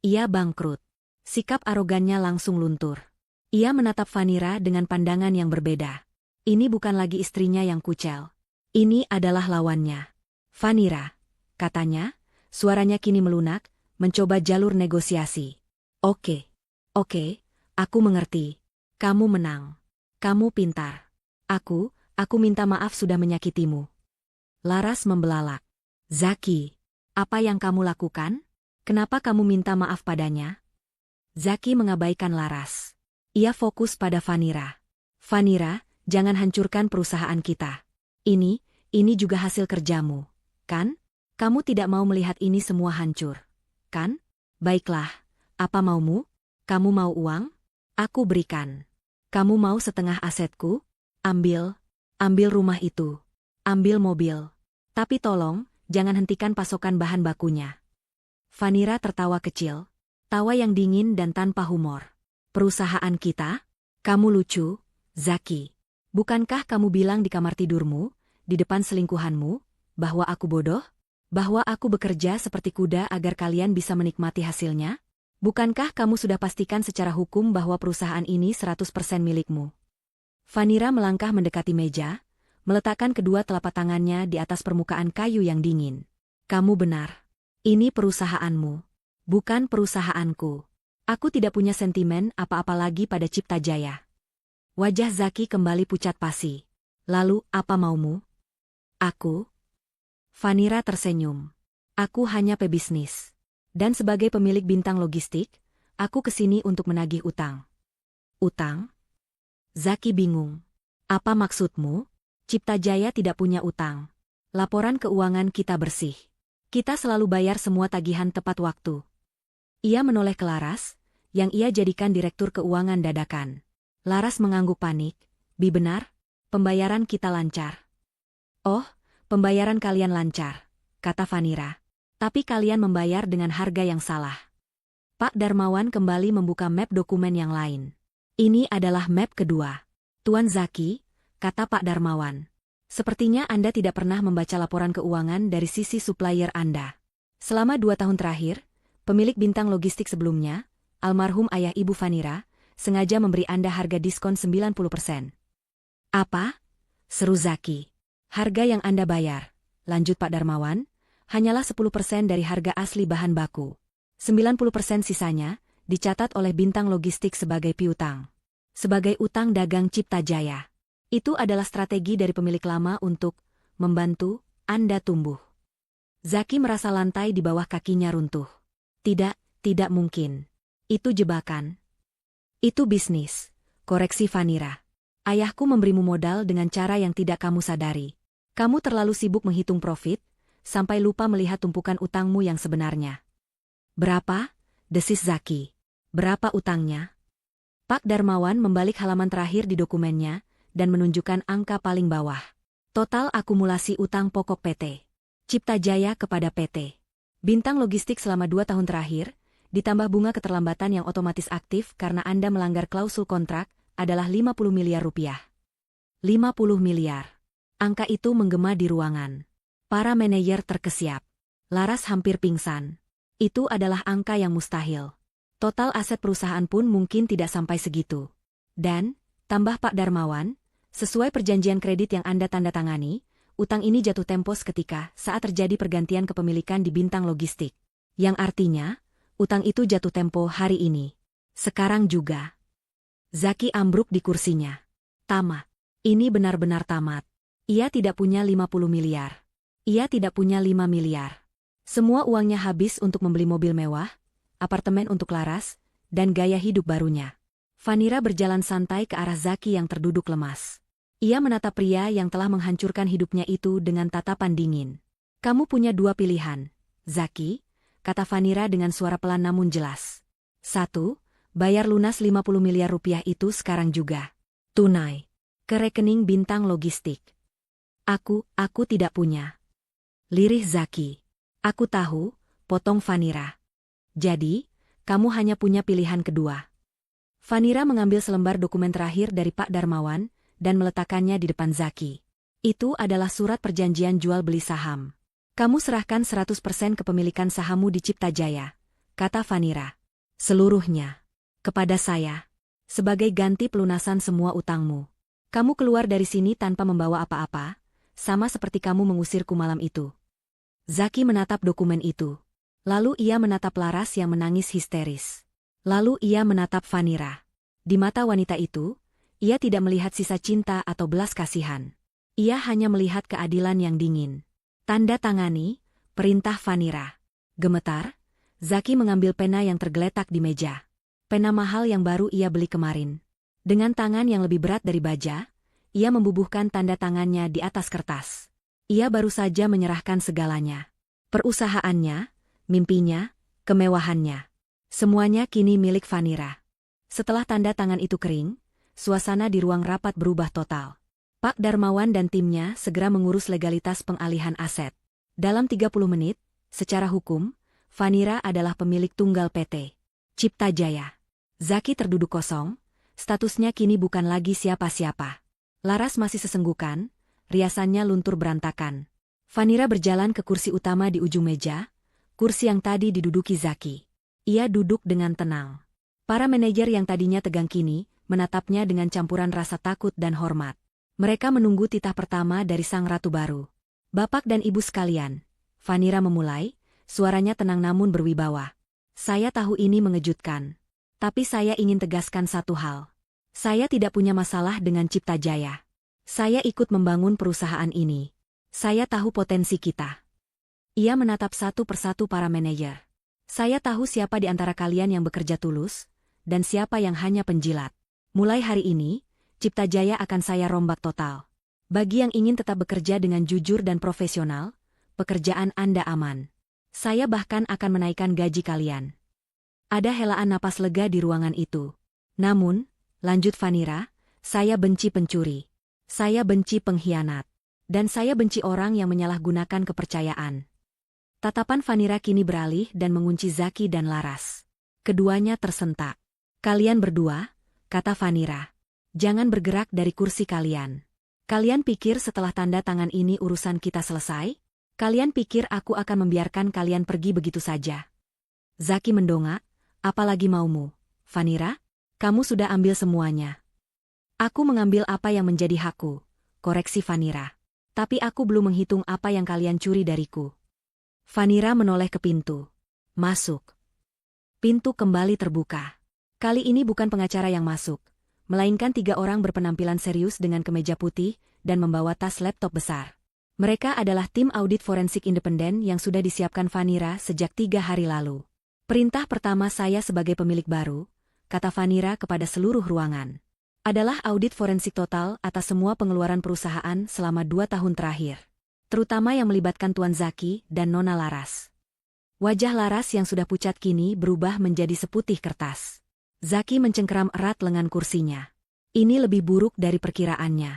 Ia bangkrut. Sikap arogannya langsung luntur. Ia menatap Vanira dengan pandangan yang berbeda. Ini bukan lagi istrinya yang kucel. Ini adalah lawannya. Vanira, katanya, suaranya kini melunak, mencoba jalur negosiasi. Oke, aku mengerti. Kamu menang. Kamu pintar. Aku minta maaf sudah menyakitimu. Laras membelalak. Zaki, apa yang kamu lakukan? Kenapa kamu minta maaf padanya? Zaki mengabaikan Laras. Ia fokus pada Vanira. Vanira, jangan hancurkan perusahaan kita. Ini juga hasil kerjamu, kan? Kamu tidak mau melihat ini semua hancur, kan? Baiklah, apa maumu? Kamu mau uang? Aku berikan. Kamu mau setengah asetku? Ambil. Ambil rumah itu. Ambil mobil. Tapi tolong, jangan hentikan pasokan bahan bakunya. Vanira tertawa kecil. Tawa yang dingin dan tanpa humor. Perusahaan kita? Kamu lucu, Zaki. Bukankah kamu bilang di kamar tidurmu, di depan selingkuhanmu, bahwa aku bodoh? Bahwa aku bekerja seperti kuda agar kalian bisa menikmati hasilnya? Bukankah kamu sudah pastikan secara hukum bahwa perusahaan ini 100% milikmu? Vanira melangkah mendekati meja, meletakkan kedua telapak tangannya di atas permukaan kayu yang dingin. Kamu benar. Ini perusahaanmu. Bukan perusahaanku. Aku tidak punya sentimen apa-apa lagi pada Cipta Jaya. Wajah Zaki kembali pucat pasi. Lalu, apa maumu? Aku? Vanira tersenyum. Aku hanya pebisnis. Dan sebagai pemilik bintang logistik, aku kesini untuk menagih utang. Utang? Zaki bingung. Apa maksudmu? Cipta Jaya tidak punya utang. Laporan keuangan kita bersih. Kita selalu bayar semua tagihan tepat waktu. Ia menoleh ke Laras, yang ia jadikan direktur keuangan dadakan. Laras mengangguk panik. Bi benar? Pembayaran kita lancar. Oh, pembayaran kalian lancar, kata Vanira. Tapi kalian membayar dengan harga yang salah. Pak Darmawan kembali membuka map dokumen yang lain. Ini adalah map kedua. Tuan Zaki, kata Pak Darmawan. Sepertinya Anda tidak pernah membaca laporan keuangan dari sisi supplier Anda. Selama 2 tahun terakhir, pemilik bintang logistik sebelumnya, almarhum ayah Ibu Vanira, sengaja memberi Anda harga diskon 90%. Apa? Seru Zaki. Harga yang Anda bayar, lanjut Pak Darmawan, hanyalah 10% dari harga asli bahan baku. 90% sisanya dicatat oleh bintang logistik sebagai piutang. Sebagai utang dagang Cipta Jaya. Itu adalah strategi dari pemilik lama untuk membantu Anda tumbuh. Zaki merasa lantai di bawah kakinya runtuh. Tidak mungkin. Itu jebakan. Itu bisnis, koreksi Vanira. Ayahku memberimu modal dengan cara yang tidak kamu sadari. Kamu terlalu sibuk menghitung profit, sampai lupa melihat tumpukan utangmu yang sebenarnya. Berapa? Desis Zaki. Berapa utangnya? Pak Darmawan membalik halaman terakhir di dokumennya, dan menunjukkan angka paling bawah. Total akumulasi utang pokok PT Cipta Jaya kepada PT Bintang Logistik selama 2 tahun terakhir, ditambah bunga keterlambatan yang otomatis aktif karena Anda melanggar klausul kontrak, adalah 50 miliar rupiah. 50 miliar. Angka itu menggema di ruangan. Para manajer terkesiap. Laras hampir pingsan. Itu adalah angka yang mustahil. Total aset perusahaan pun mungkin tidak sampai segitu. Dan, tambah Pak Darmawan, sesuai perjanjian kredit yang Anda tanda tangani, utang ini jatuh tempo seketika saat terjadi pergantian kepemilikan di bintang logistik. Yang artinya, utang itu jatuh tempo hari ini. Sekarang juga. Zaki ambruk di kursinya. Tamat. Ini benar-benar tamat. Ia tidak punya 50 miliar. Ia tidak punya 5 miliar. Semua uangnya habis untuk membeli mobil mewah, apartemen untuk Laras, dan gaya hidup barunya. Vanira berjalan santai ke arah Zaki yang terduduk lemas. Ia menatap pria yang telah menghancurkan hidupnya itu dengan tatapan dingin. Kamu punya 2 pilihan, Zaki, kata Vanira dengan suara pelan namun jelas. 1. Bayar lunas 50 miliar rupiah itu sekarang juga. Tunai. Ke rekening bintang logistik. Aku tidak punya. Lirih Zaki. Aku tahu, potong Vanira. Jadi, kamu hanya punya pilihan kedua. Vanira mengambil selembar dokumen terakhir dari Pak Darmawan, dan meletakkannya di depan Zaki. Itu adalah surat perjanjian jual beli saham. Kamu serahkan 100% kepemilikan sahammu di Cipta Jaya, kata Vanira. Seluruhnya. Kepada saya. Sebagai ganti pelunasan semua utangmu. Kamu keluar dari sini tanpa membawa apa-apa, sama seperti kamu mengusirku malam itu. Zaki menatap dokumen itu. Lalu ia menatap Laras yang menangis histeris. Lalu ia menatap Vanira. Di mata wanita itu, ia tidak melihat sisa cinta atau belas kasihan. Ia hanya melihat keadilan yang dingin. Tanda tangani, perintah Vanira. Gemetar, Zaki mengambil pena yang tergeletak di meja. Pena mahal yang baru ia beli kemarin. Dengan tangan yang lebih berat dari baja, ia membubuhkan tanda tangannya di atas kertas. Ia baru saja menyerahkan segalanya. Perusahaannya, mimpinya, kemewahannya. Semuanya kini milik Vanira. Setelah tanda tangan itu kering, suasana di ruang rapat berubah total. Pak Darmawan dan timnya segera mengurus legalitas pengalihan aset. Dalam 30 menit, secara hukum, Vanira adalah pemilik tunggal PT Cipta Jaya. Zaki terduduk kosong, statusnya kini bukan lagi siapa-siapa. Laras masih sesenggukan, riasannya luntur berantakan. Vanira berjalan ke kursi utama di ujung meja, kursi yang tadi diduduki Zaki. Ia duduk dengan tenang. Para manajer yang tadinya tegang kini, menatapnya dengan campuran rasa takut dan hormat. Mereka menunggu titah pertama dari sang ratu baru. Bapak dan ibu sekalian, Vanira memulai, suaranya tenang namun berwibawa. Saya tahu ini mengejutkan. Tapi saya ingin tegaskan satu hal. Saya tidak punya masalah dengan Cipta Jaya. Saya ikut membangun perusahaan ini. Saya tahu potensi kita. Ia menatap satu persatu para manajer. Saya tahu siapa di antara kalian yang bekerja tulus, dan siapa yang hanya penjilat. Mulai hari ini, Cipta Jaya akan saya rombak total. Bagi yang ingin tetap bekerja dengan jujur dan profesional, pekerjaan Anda aman. Saya bahkan akan menaikkan gaji kalian. Ada helaan napas lega di ruangan itu. Namun, lanjut Vanira, saya benci pencuri. Saya benci pengkhianat. Dan saya benci orang yang menyalahgunakan kepercayaan. Tatapan Vanira kini beralih dan mengunci Zaki dan Laras. Keduanya tersentak. Kalian berdua, kata Vanira. Jangan bergerak dari kursi kalian. Kalian pikir setelah tanda tangan ini urusan kita selesai? Kalian pikir aku akan membiarkan kalian pergi begitu saja? Zaki mendongak, apalagi maumu, Vanira? Kamu sudah ambil semuanya. Aku mengambil apa yang menjadi hakku, koreksi Vanira. Tapi aku belum menghitung apa yang kalian curi dariku. Vanira menoleh ke pintu. Masuk. Pintu kembali terbuka. Kali ini bukan pengacara yang masuk, melainkan 3 orang berpenampilan serius dengan kemeja putih dan membawa tas laptop besar. Mereka adalah tim audit forensik independen yang sudah disiapkan Vanira sejak 3 hari lalu. Perintah pertama saya sebagai pemilik baru, kata Vanira kepada seluruh ruangan, adalah audit forensik total atas semua pengeluaran perusahaan selama 2 tahun terakhir. Terutama yang melibatkan Tuan Zaki dan Nona Laras. Wajah Laras yang sudah pucat kini berubah menjadi seputih kertas. Zaki mencengkeram erat lengan kursinya. Ini lebih buruk dari perkiraannya.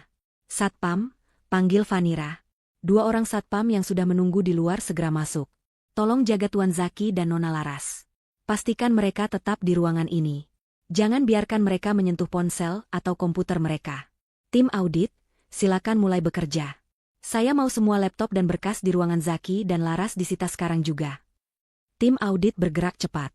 Satpam, panggil Vanira. 2 orang satpam yang sudah menunggu di luar segera masuk. Tolong jaga Tuan Zaki dan Nona Laras. Pastikan mereka tetap di ruangan ini. Jangan biarkan mereka menyentuh ponsel atau komputer mereka. Tim audit, silakan mulai bekerja. Saya mau semua laptop dan berkas di ruangan Zaki dan Laras disita sekarang juga. Tim audit bergerak cepat.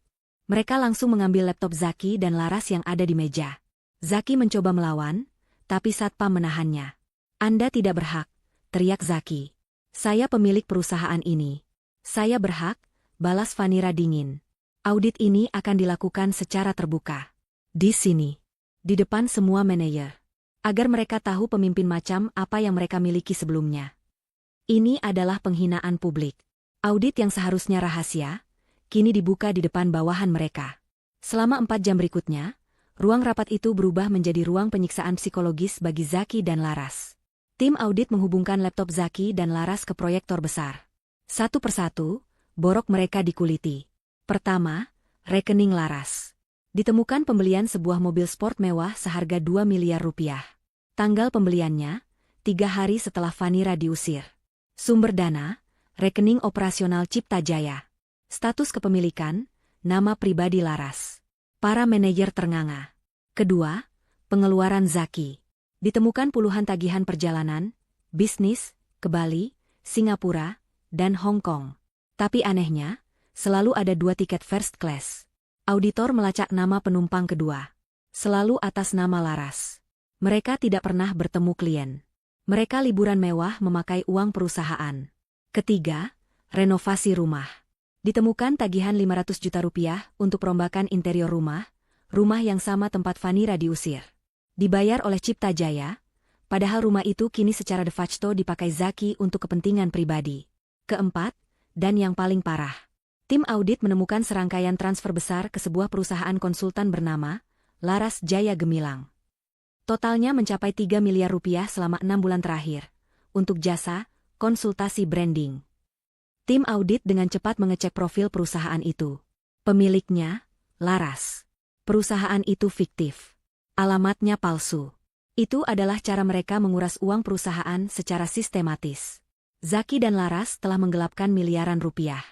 Mereka langsung mengambil laptop Zaki dan Laras yang ada di meja. Zaki mencoba melawan, tapi satpam menahannya. Anda tidak berhak, teriak Zaki. Saya pemilik perusahaan ini. Saya berhak, balas Vanira dingin. Audit ini akan dilakukan secara terbuka. Di sini. Di depan semua manajer. Agar mereka tahu pemimpin macam apa yang mereka miliki sebelumnya. Ini adalah penghinaan publik. Audit yang seharusnya rahasia, kini dibuka di depan bawahan mereka. Selama 4 jam berikutnya, ruang rapat itu berubah menjadi ruang penyiksaan psikologis bagi Zaki dan Laras. Tim audit menghubungkan laptop Zaki dan Laras ke proyektor besar. Satu persatu, borok mereka dikuliti. Pertama, rekening Laras. Ditemukan pembelian sebuah mobil sport mewah seharga 2 miliar rupiah. Tanggal pembeliannya, 3 hari setelah Vanira diusir. Sumber dana, rekening operasional Cipta Jaya. Status kepemilikan, nama pribadi Laras. Para manajer ternganga. Kedua, pengeluaran Zaki. Ditemukan puluhan tagihan perjalanan, bisnis, ke Bali, Singapura, dan Hong Kong. Tapi anehnya, selalu ada 2 tiket first class. Auditor melacak nama penumpang kedua. Selalu atas nama Laras. Mereka tidak pernah bertemu klien. Mereka liburan mewah memakai uang perusahaan. Ketiga, renovasi rumah. Ditemukan tagihan 500 juta rupiah untuk perombakan interior rumah yang sama tempat Vanira diusir. Dibayar oleh Cipta Jaya, padahal rumah itu kini secara de facto dipakai Zaki untuk kepentingan pribadi. Keempat, dan yang paling parah. Tim audit menemukan serangkaian transfer besar ke sebuah perusahaan konsultan bernama Laras Jaya Gemilang. Totalnya mencapai 3 miliar rupiah selama 6 bulan terakhir, untuk jasa, konsultasi branding. Tim audit dengan cepat mengecek profil perusahaan itu. Pemiliknya, Laras. Perusahaan itu fiktif. Alamatnya palsu. Itu adalah cara mereka menguras uang perusahaan secara sistematis. Zaki dan Laras telah menggelapkan miliaran rupiah.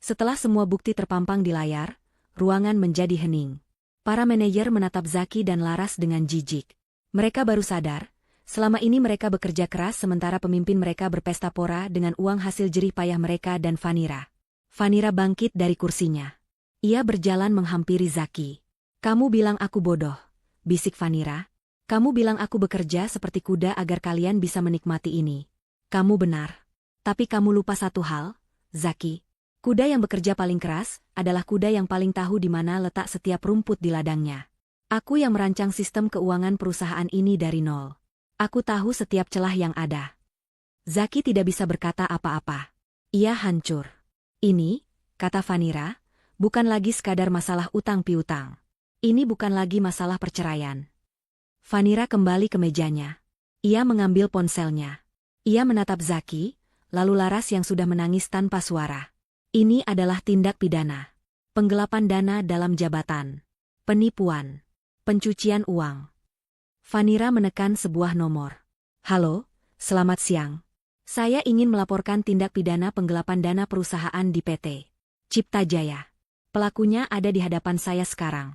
Setelah semua bukti terpampang di layar, ruangan menjadi hening. Para manajer menatap Zaki dan Laras dengan jijik. Mereka baru sadar, selama ini mereka bekerja keras sementara pemimpin mereka berpesta pora dengan uang hasil jerih payah mereka dan Vanira. Vanira bangkit dari kursinya. Ia berjalan menghampiri Zaki. "Kamu bilang aku bodoh," bisik Vanira. "Kamu bilang aku bekerja seperti kuda agar kalian bisa menikmati ini. Kamu benar. Tapi kamu lupa satu hal, Zaki. Kuda yang bekerja paling keras adalah kuda yang paling tahu di mana letak setiap rumput di ladangnya. Aku yang merancang sistem keuangan perusahaan ini dari nol. Aku tahu setiap celah yang ada." Zaki tidak bisa berkata apa-apa. Ia hancur. "Ini," kata Vanira, "bukan lagi sekadar masalah utang piutang. Ini bukan lagi masalah perceraian." Vanira kembali ke mejanya. Ia mengambil ponselnya. Ia menatap Zaki, lalu Laras yang sudah menangis tanpa suara. "Ini adalah tindak pidana. Penggelapan dana dalam jabatan. Penipuan. Pencucian uang." Vanira menekan sebuah nomor. "Halo, selamat siang. Saya ingin melaporkan tindak pidana penggelapan dana perusahaan di PT Cipta Jaya. Pelakunya ada di hadapan saya sekarang."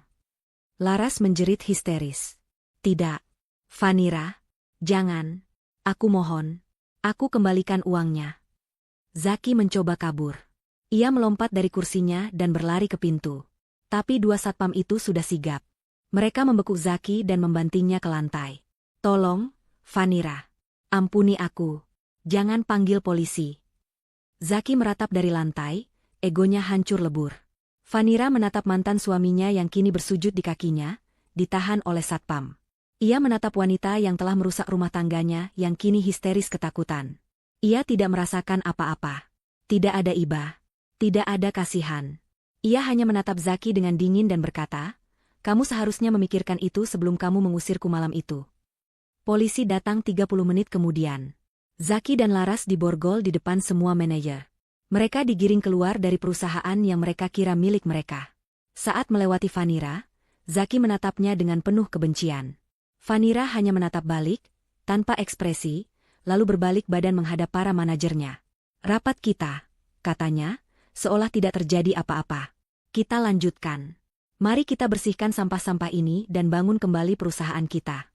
Laras menjerit histeris. "Tidak. Vanira, jangan. Aku mohon. Aku kembalikan uangnya." Zaki mencoba kabur. Ia melompat dari kursinya dan berlari ke pintu. Tapi dua satpam itu sudah sigap. Mereka membekuk Zaki dan membantingnya ke lantai. "Tolong, Vanira. Ampuni aku. Jangan panggil polisi." Zaki meratap dari lantai, egonya hancur lebur. Vanira menatap mantan suaminya yang kini bersujud di kakinya, ditahan oleh satpam. Ia menatap wanita yang telah merusak rumah tangganya yang kini histeris ketakutan. Ia tidak merasakan apa-apa. Tidak ada iba. Tidak ada kasihan. Ia hanya menatap Zaki dengan dingin dan berkata, "Kamu seharusnya memikirkan itu sebelum kamu mengusirku malam itu." Polisi datang 30 menit kemudian. Zaki dan Laras diborgol di depan semua manajer. Mereka digiring keluar dari perusahaan yang mereka kira milik mereka. Saat melewati Vanira, Zaki menatapnya dengan penuh kebencian. Vanira hanya menatap balik, tanpa ekspresi, lalu berbalik badan menghadap para manajernya. "Rapat kita," katanya, seolah tidak terjadi apa-apa. "Kita lanjutkan. Mari kita bersihkan sampah-sampah ini dan bangun kembali perusahaan kita."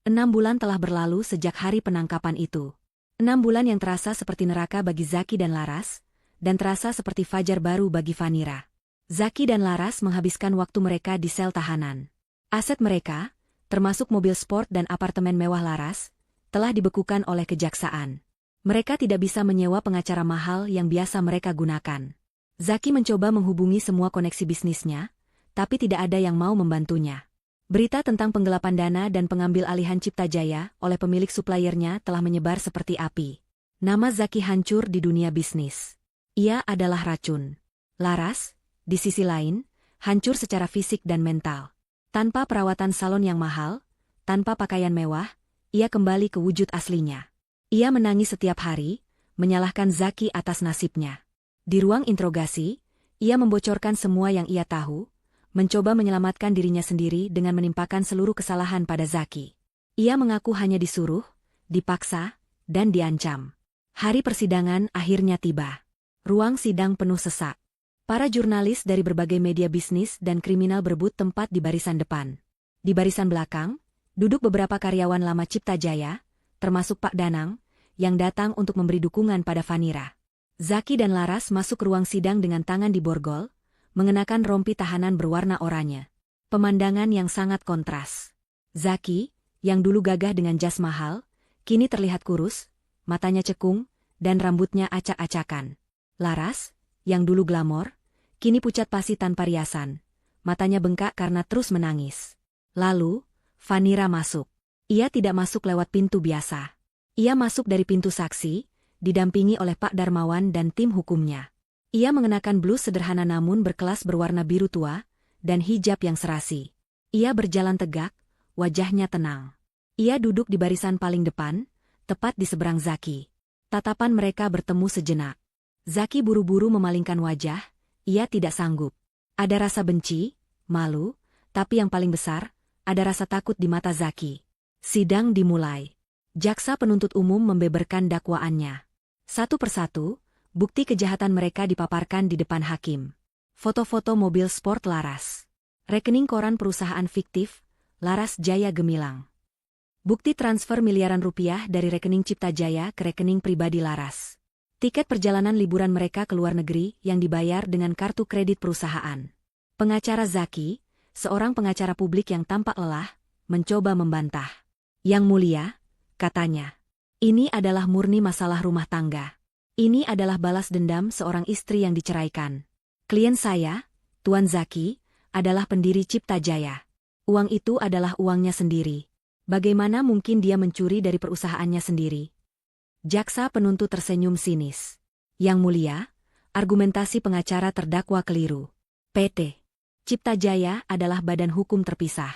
6 bulan telah berlalu sejak hari penangkapan itu. 6 bulan yang terasa seperti neraka bagi Zaki dan Laras, dan terasa seperti fajar baru bagi Vanira. Zaki dan Laras menghabiskan waktu mereka di sel tahanan. Aset mereka, termasuk mobil sport dan apartemen mewah Laras, telah dibekukan oleh kejaksaan. Mereka tidak bisa menyewa pengacara mahal yang biasa mereka gunakan. Zaki mencoba menghubungi semua koneksi bisnisnya, tapi tidak ada yang mau membantunya. Berita tentang penggelapan dana dan pengambil alihan Cipta Jaya oleh pemilik suppliernya telah menyebar seperti api. Nama Zaki hancur di dunia bisnis. Ia adalah racun. Laras, di sisi lain, hancur secara fisik dan mental. Tanpa perawatan salon yang mahal, tanpa pakaian mewah, ia kembali ke wujud aslinya. Ia menangis setiap hari, menyalahkan Zaki atas nasibnya. Di ruang interogasi, ia membocorkan semua yang ia tahu, mencoba menyelamatkan dirinya sendiri dengan menimpakan seluruh kesalahan pada Zaki. Ia mengaku hanya disuruh, dipaksa, dan diancam. Hari persidangan akhirnya tiba. Ruang sidang penuh sesak. Para jurnalis dari berbagai media bisnis dan kriminal berebut tempat di barisan depan. Di barisan belakang, duduk beberapa karyawan lama Cipta Jaya, termasuk Pak Danang, yang datang untuk memberi dukungan pada Vanira. Zaki dan Laras masuk ke ruang sidang dengan tangan diborgol, mengenakan rompi tahanan berwarna oranye. Pemandangan yang sangat kontras. Zaki, yang dulu gagah dengan jas mahal, kini terlihat kurus, matanya cekung, dan rambutnya acak-acakan. Laras, yang dulu glamor, kini pucat pasi tanpa riasan, matanya bengkak karena terus menangis. Lalu, Vanira masuk. Ia tidak masuk lewat pintu biasa. Ia masuk dari pintu saksi, didampingi oleh Pak Darmawan dan tim hukumnya. Ia mengenakan blus sederhana namun berkelas berwarna biru tua, dan hijab yang serasi. Ia berjalan tegak, wajahnya tenang. Ia duduk di barisan paling depan, tepat di seberang Zaki. Tatapan mereka bertemu sejenak. Zaki buru-buru memalingkan wajah, ia tidak sanggup. Ada rasa benci, malu, tapi yang paling besar, ada rasa takut di mata Zaki. Sidang dimulai. Jaksa penuntut umum membeberkan dakwaannya. Satu persatu, bukti kejahatan mereka dipaparkan di depan hakim. Foto-foto mobil sport Laras. Rekening koran perusahaan fiktif, Laras Jaya Gemilang. Bukti transfer miliaran rupiah dari rekening Cipta Jaya ke rekening pribadi Laras. Tiket perjalanan liburan mereka ke luar negeri yang dibayar dengan kartu kredit perusahaan. Pengacara Zaki, seorang pengacara publik yang tampak lelah, mencoba membantah. Yang mulia, katanya, ini adalah murni masalah rumah tangga. Ini adalah balas dendam seorang istri yang diceraikan. Klien saya, Tuan Zaki, adalah pendiri Cipta Jaya. Uang itu adalah uangnya sendiri. Bagaimana mungkin dia mencuri dari perusahaannya sendiri? Jaksa penuntut tersenyum sinis. Yang mulia, argumentasi pengacara terdakwa keliru. PT Cipta Jaya adalah badan hukum terpisah.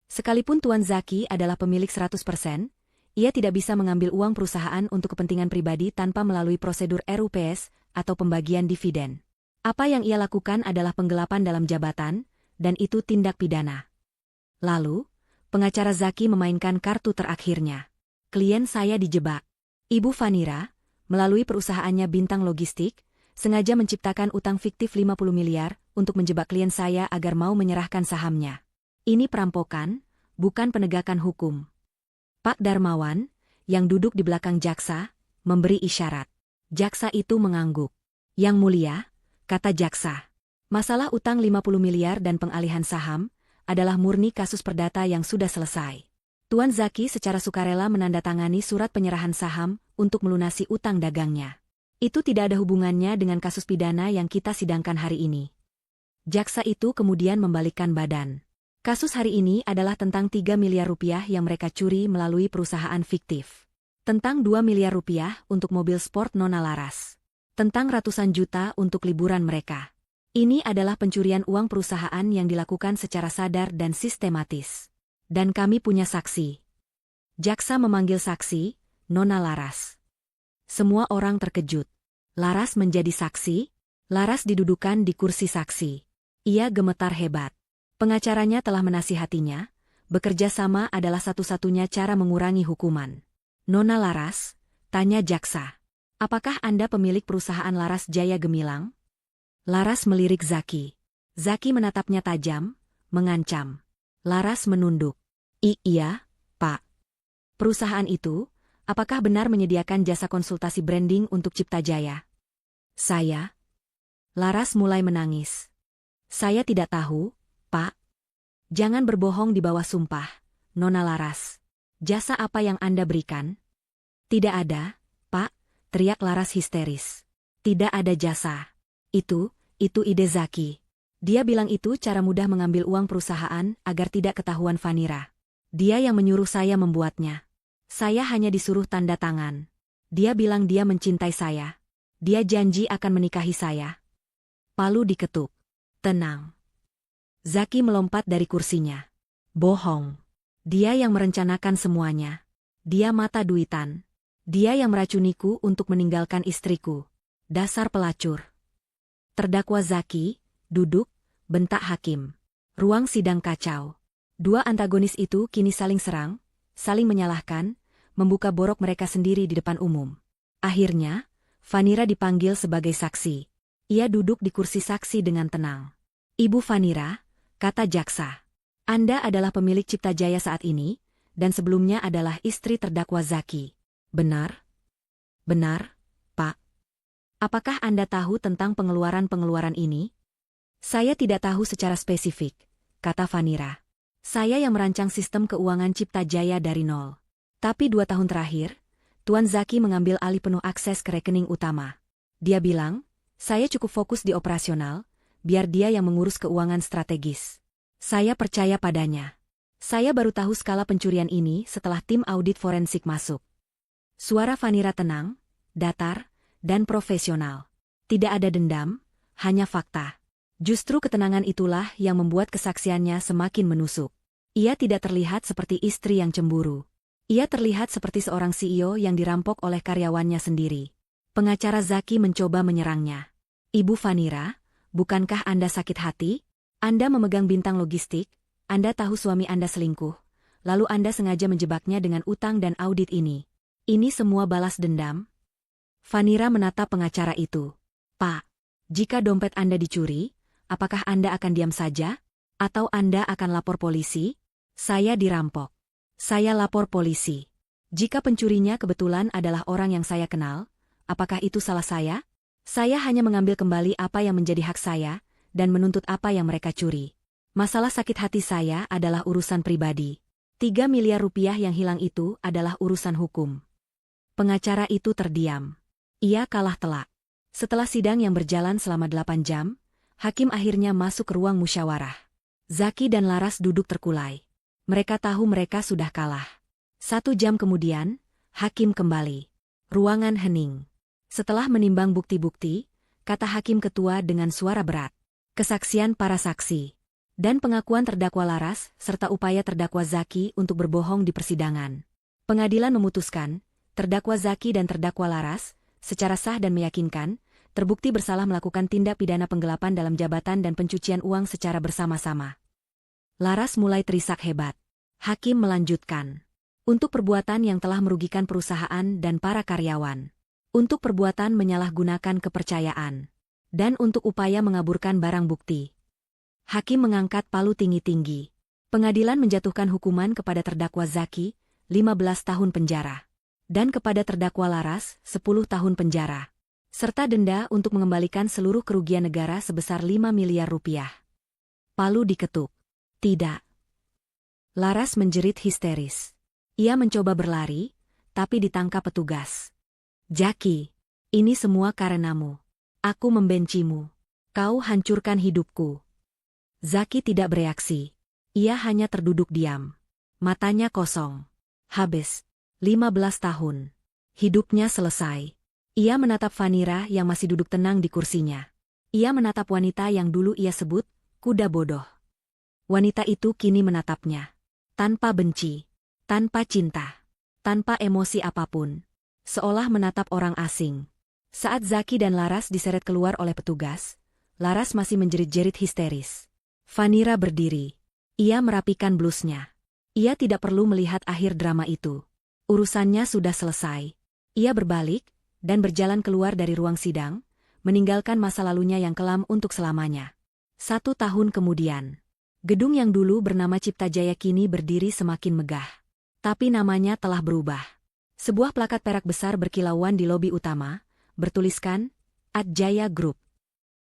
Sekalipun Tuan Zaki adalah pemilik 100%, ia tidak bisa mengambil uang perusahaan untuk kepentingan pribadi tanpa melalui prosedur RUPS atau pembagian dividen. Apa yang ia lakukan adalah penggelapan dalam jabatan, dan itu tindak pidana. Lalu, pengacara Zaki memainkan kartu terakhirnya. Klien saya dijebak. Ibu Fanira, melalui perusahaannya Bintang Logistik, sengaja menciptakan utang fiktif 50 miliar untuk menjebak klien saya agar mau menyerahkan sahamnya. Ini perampokan, bukan penegakan hukum. Pak Darmawan, yang duduk di belakang jaksa, memberi isyarat. Jaksa itu mengangguk. Yang mulia, kata jaksa, masalah utang 50 miliar dan pengalihan saham adalah murni kasus perdata yang sudah selesai. Tuan Zaki secara sukarela menandatangani surat penyerahan saham untuk melunasi utang dagangnya. Itu tidak ada hubungannya dengan kasus pidana yang kita sidangkan hari ini. Jaksa itu kemudian membalikkan badan. Kasus hari ini adalah tentang 3 miliar rupiah yang mereka curi melalui perusahaan fiktif. Tentang 2 miliar rupiah untuk mobil sport Nona Laras. Tentang ratusan juta untuk liburan mereka. Ini adalah pencurian uang perusahaan yang dilakukan secara sadar dan sistematis. Dan kami punya saksi. Jaksa memanggil saksi, Nona Laras. Semua orang terkejut. Laras menjadi saksi? Laras didudukan di kursi saksi. Ia gemetar hebat. Pengacaranya telah menasihatinya, bekerja sama adalah satu-satunya cara mengurangi hukuman. Nona Laras, tanya jaksa. Apakah Anda pemilik perusahaan Laras Jaya Gemilang? Laras melirik Zaki. Zaki menatapnya tajam, mengancam. Laras menunduk. Iya, Pak. Perusahaan itu, apakah benar menyediakan jasa konsultasi branding untuk Cipta Jaya? Saya. Laras mulai menangis. Saya tidak tahu, Pak. Jangan berbohong di bawah sumpah, Nona Laras. Jasa apa yang Anda berikan? Tidak ada, Pak, teriak Laras histeris. Tidak ada jasa. Itu ide Zaki. Dia bilang itu cara mudah mengambil uang perusahaan agar tidak ketahuan Fanira. Dia yang menyuruh saya membuatnya. Saya hanya disuruh tanda tangan. Dia bilang dia mencintai saya. Dia janji akan menikahi saya. Palu diketuk. Tenang. Zaki melompat dari kursinya. Bohong. Dia yang merencanakan semuanya. Dia mata duitan. Dia yang meracuniku untuk meninggalkan istriku. Dasar pelacur. Terdakwa Zaki, duduk, bentak hakim. Ruang sidang kacau. Dua antagonis itu kini saling serang, saling menyalahkan, membuka borok mereka sendiri di depan umum. Akhirnya, Fanira dipanggil sebagai saksi. Ia duduk di kursi saksi dengan tenang. Ibu Fanira, kata jaksa. Anda adalah pemilik Cipta Jaya saat ini, dan sebelumnya adalah istri terdakwa Zaki. Benar? Benar, Pak. Apakah Anda tahu tentang pengeluaran-pengeluaran ini? Saya tidak tahu secara spesifik, kata Fanira. Saya yang merancang sistem keuangan Cipta Jaya dari nol. Tapi 2 tahun terakhir, Tuan Zaki mengambil alih penuh akses ke rekening utama. Dia bilang, saya cukup fokus di operasional, biar dia yang mengurus keuangan strategis. Saya percaya padanya. Saya baru tahu skala pencurian ini setelah tim audit forensik masuk. Suara Fanira tenang, datar, dan profesional. Tidak ada dendam, hanya fakta. Justru ketenangan itulah yang membuat kesaksiannya semakin menusuk. Ia tidak terlihat seperti istri yang cemburu. Ia terlihat seperti seorang CEO yang dirampok oleh karyawannya sendiri. Pengacara Zaki mencoba menyerangnya. Ibu Vanira, bukankah Anda sakit hati? Anda memegang bintang logistik, Anda tahu suami Anda selingkuh, lalu Anda sengaja menjebaknya dengan utang dan audit ini. Ini semua balas dendam? Vanira menatap pengacara itu. Pak, jika dompet Anda dicuri, apakah Anda akan diam saja? Atau Anda akan lapor polisi? Saya dirampok. Saya lapor polisi. Jika pencurinya kebetulan adalah orang yang saya kenal, apakah itu salah saya? Saya hanya mengambil kembali apa yang menjadi hak saya, dan menuntut apa yang mereka curi. Masalah sakit hati saya adalah urusan pribadi. 3 miliar rupiah yang hilang itu adalah urusan hukum. Pengacara itu terdiam. Ia kalah telak. Setelah sidang yang berjalan selama 8 jam, hakim akhirnya masuk ke ruang musyawarah. Zaki dan Laras duduk terkulai. Mereka tahu mereka sudah kalah. 1 jam kemudian, hakim kembali. Ruangan hening. Setelah menimbang bukti-bukti, kata hakim ketua dengan suara berat. Kesaksian para saksi. Dan pengakuan terdakwa Laras, serta upaya terdakwa Zaki untuk berbohong di persidangan. Pengadilan memutuskan, terdakwa Zaki dan terdakwa Laras, secara sah dan meyakinkan, terbukti bersalah melakukan tindak pidana penggelapan dalam jabatan dan pencucian uang secara bersama-sama. Laras mulai terisak hebat. Hakim melanjutkan. Untuk perbuatan yang telah merugikan perusahaan dan para karyawan. Untuk perbuatan menyalahgunakan kepercayaan. Dan untuk upaya mengaburkan barang bukti. Hakim mengangkat palu tinggi-tinggi. Pengadilan menjatuhkan hukuman kepada terdakwa Zaki, 15 tahun penjara. Dan kepada terdakwa Laras, 10 tahun penjara. Serta denda untuk mengembalikan seluruh kerugian negara sebesar 5 miliar rupiah. Palu diketuk. Tidak. Laras menjerit histeris. Ia mencoba berlari, tapi ditangkap petugas. Zaki, ini semua karenamu. Aku membencimu. Kau hancurkan hidupku. Zaki tidak bereaksi. Ia hanya terduduk diam. Matanya kosong. Habis. 15 tahun. Hidupnya selesai. Ia menatap Vanira yang masih duduk tenang di kursinya. Ia menatap wanita yang dulu ia sebut kuda bodoh. Wanita itu kini menatapnya. Tanpa benci. Tanpa cinta. Tanpa emosi apapun. Seolah menatap orang asing. Saat Zaki dan Laras diseret keluar oleh petugas, Laras masih menjerit-jerit histeris. Vanira berdiri. Ia merapikan blusnya. Ia tidak perlu melihat akhir drama itu. Urusannya sudah selesai. Ia berbalik, dan berjalan keluar dari ruang sidang, meninggalkan masa lalunya yang kelam untuk selamanya. 1 tahun kemudian. Gedung yang dulu bernama Cipta Jaya kini berdiri semakin megah. Tapi namanya telah berubah. Sebuah plakat perak besar berkilauan di lobi utama, bertuliskan, Adjaya Group.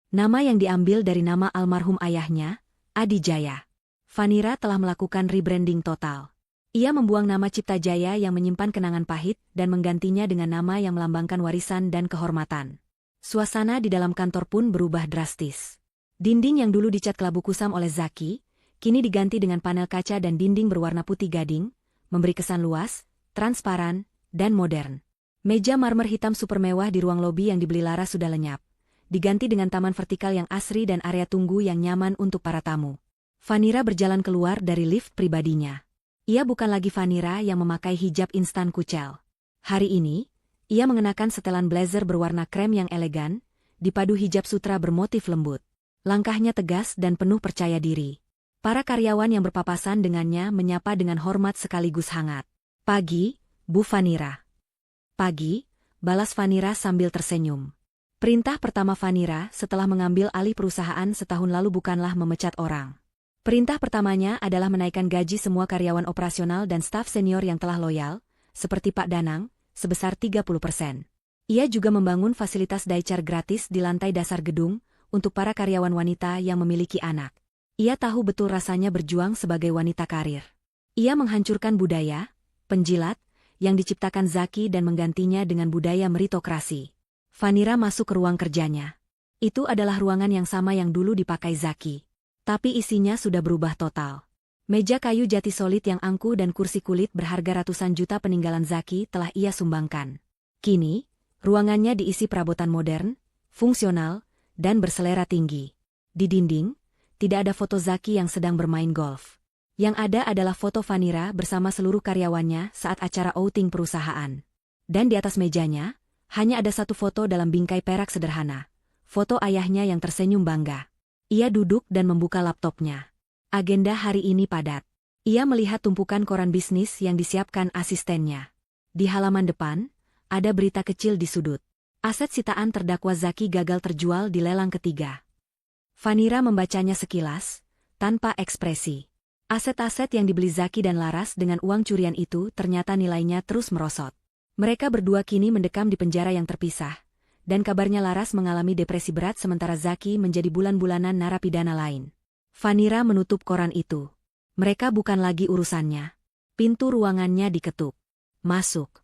Nama yang diambil dari nama almarhum ayahnya, Adi Jaya. Vanira telah melakukan rebranding total. Ia membuang nama Cipta Jaya yang menyimpan kenangan pahit dan menggantinya dengan nama yang melambangkan warisan dan kehormatan. Suasana di dalam kantor pun berubah drastis. Dinding yang dulu dicat kelabu kusam oleh Zaki, kini diganti dengan panel kaca dan dinding berwarna putih gading, memberi kesan luas, transparan, dan modern. Meja marmer hitam super mewah di ruang lobi yang dibeli Laras sudah lenyap. Diganti dengan taman vertikal yang asri dan area tunggu yang nyaman untuk para tamu. Vanira berjalan keluar dari lift pribadinya. Ia bukan lagi Vanira yang memakai hijab instan kucel. Hari ini, ia mengenakan setelan blazer berwarna krem yang elegan, dipadu hijab sutra bermotif lembut. Langkahnya tegas dan penuh percaya diri. Para karyawan yang berpapasan dengannya menyapa dengan hormat sekaligus hangat. Pagi, Bu Vanira. Pagi, balas Vanira sambil tersenyum. Perintah pertama Vanira setelah mengambil alih perusahaan setahun lalu bukanlah memecat orang. Perintah pertamanya adalah menaikkan gaji semua karyawan operasional dan staf senior yang telah loyal, seperti Pak Danang, sebesar 30%. Ia juga membangun fasilitas daycare gratis di lantai dasar gedung untuk para karyawan wanita yang memiliki anak. Ia tahu betul rasanya berjuang sebagai wanita karir. Ia menghancurkan budaya, penjilat, yang diciptakan Zaki dan menggantinya dengan budaya meritokrasi. Vanira masuk ke ruang kerjanya. Itu adalah ruangan yang sama yang dulu dipakai Zaki. Tapi isinya sudah berubah total. Meja kayu jati solid yang angkuh dan kursi kulit berharga ratusan juta peninggalan Zaki telah ia sumbangkan. Kini, ruangannya diisi perabotan modern, fungsional, dan berselera tinggi. Di dinding, tidak ada foto Zaki yang sedang bermain golf. Yang ada adalah foto Vanira bersama seluruh karyawannya saat acara outing perusahaan. Dan di atas mejanya, Hanya ada satu foto dalam bingkai perak sederhana. Foto ayahnya yang tersenyum bangga. Ia duduk dan membuka laptopnya. Agenda hari ini padat. Ia melihat tumpukan koran bisnis yang disiapkan asistennya. Di halaman depan, ada berita kecil di sudut. Aset sitaan terdakwa Zaki gagal terjual di lelang ketiga. Vanira membacanya sekilas, tanpa ekspresi. Aset-aset yang dibeli Zaki dan Laras dengan uang curian itu ternyata nilainya terus merosot. Mereka berdua kini mendekam di penjara yang terpisah, dan kabarnya Laras mengalami depresi berat sementara Zaki menjadi bulan-bulanan narapidana lain. Vanira menutup koran itu. Mereka bukan lagi urusannya. Pintu ruangannya diketuk. Masuk.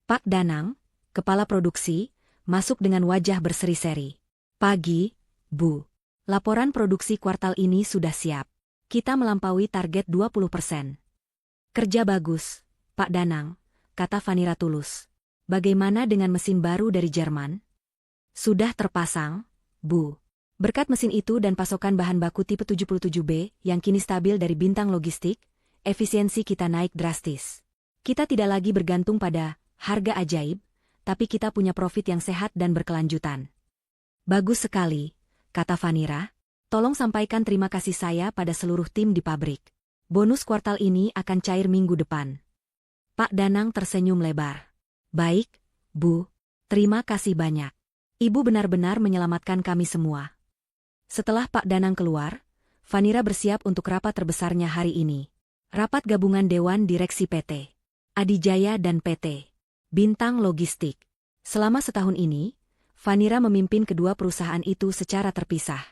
Pak Danang, kepala produksi, masuk dengan wajah berseri-seri. Pagi, Bu. Laporan produksi kuartal ini sudah siap. Kita melampaui target 20%. Kerja bagus, Pak Danang, kata Vanira tulus. Bagaimana dengan mesin baru dari Jerman? Sudah terpasang, Bu. Berkat mesin itu dan pasokan bahan baku tipe 77B yang kini stabil dari Bintang Logistik, efisiensi kita naik drastis. Kita tidak lagi bergantung pada harga ajaib, tapi kita punya profit yang sehat dan berkelanjutan. Bagus sekali, kata Vanira. Tolong sampaikan terima kasih saya pada seluruh tim di pabrik. Bonus kuartal ini akan cair minggu depan. Pak Danang tersenyum lebar. Baik, Bu. Terima kasih banyak. Ibu benar-benar menyelamatkan kami semua. Setelah Pak Danang keluar, Vanira bersiap untuk rapat terbesarnya hari ini. Rapat gabungan Dewan Direksi PT Adijaya dan PT Bintang Logistik. Selama setahun ini, Vanira memimpin kedua perusahaan itu secara terpisah.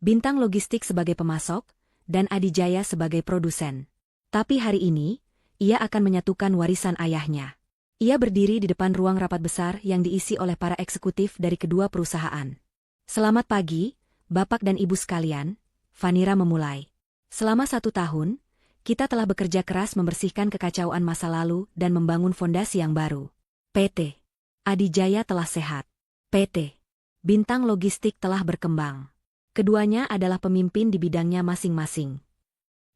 Bintang Logistik sebagai pemasok, dan Adijaya sebagai produsen. Tapi hari ini, ia akan menyatukan warisan ayahnya. Ia berdiri di depan ruang rapat besar yang diisi oleh para eksekutif dari kedua perusahaan. Selamat pagi, Bapak dan Ibu sekalian, Vanira memulai. Selama 1 tahun, kita telah bekerja keras membersihkan kekacauan masa lalu dan membangun fondasi yang baru. PT Adijaya telah sehat. PT Bintang Logistik telah berkembang. Keduanya adalah pemimpin di bidangnya masing-masing.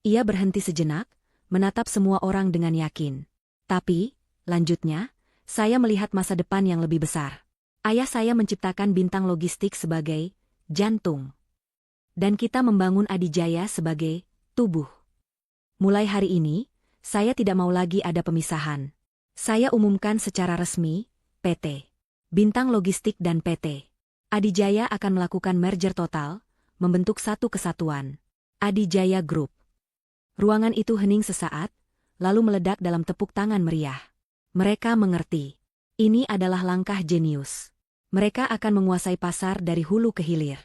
Ia berhenti sejenak, menatap semua orang dengan yakin. Tapi, lanjutnya, saya melihat masa depan yang lebih besar. Ayah saya menciptakan Bintang Logistik sebagai jantung. Dan kita membangun Adijaya sebagai tubuh. Mulai hari ini, saya tidak mau lagi ada pemisahan. Saya umumkan secara resmi, PT Bintang Logistik dan PT Adijaya akan melakukan merger total, membentuk satu kesatuan, Adijaya Group. Ruangan itu hening sesaat, lalu meledak dalam tepuk tangan meriah. Mereka mengerti. Ini adalah langkah jenius. Mereka akan menguasai pasar dari hulu ke hilir.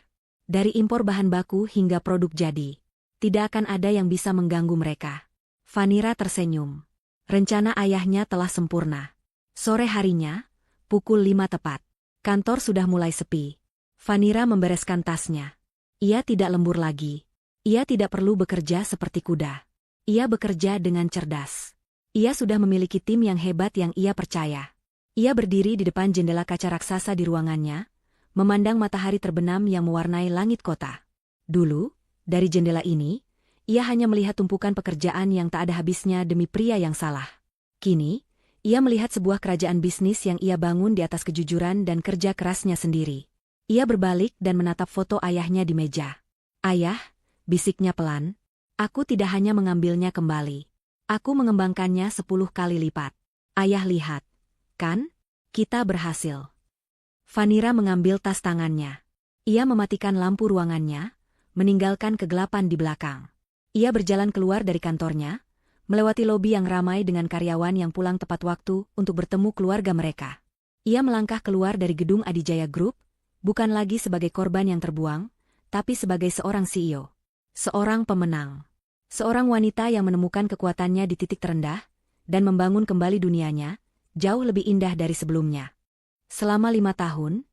Dari impor bahan baku hingga produk jadi. Tidak akan ada yang bisa mengganggu mereka. Vanira tersenyum. Rencana ayahnya telah sempurna. Sore harinya, pukul 5 tepat. Kantor sudah mulai sepi. Vanira membereskan tasnya. Ia tidak lembur lagi. Ia tidak perlu bekerja seperti kuda. Ia bekerja dengan cerdas. Ia sudah memiliki tim yang hebat yang ia percaya. Ia berdiri di depan jendela kaca raksasa di ruangannya, memandang matahari terbenam yang mewarnai langit kota. Dulu, dari jendela ini, ia hanya melihat tumpukan pekerjaan yang tak ada habisnya demi pria yang salah. Kini, ia melihat sebuah kerajaan bisnis yang ia bangun di atas kejujuran dan kerja kerasnya sendiri. Ia berbalik dan menatap foto ayahnya di meja. Ayah, bisiknya pelan, aku tidak hanya mengambilnya kembali. Aku mengembangkannya 10 kali lipat. Ayah lihat, kan? Kita berhasil. Vanira mengambil tas tangannya. Ia mematikan lampu ruangannya, meninggalkan kegelapan di belakang. Ia berjalan keluar dari kantornya, melewati lobi yang ramai dengan karyawan yang pulang tepat waktu untuk bertemu keluarga mereka. Ia melangkah keluar dari gedung Adijaya Group, bukan lagi sebagai korban yang terbuang, tapi sebagai seorang CEO. Seorang pemenang. Seorang wanita yang menemukan kekuatannya di titik terendah, dan membangun kembali dunianya, jauh lebih indah dari sebelumnya. Selama 5 tahun,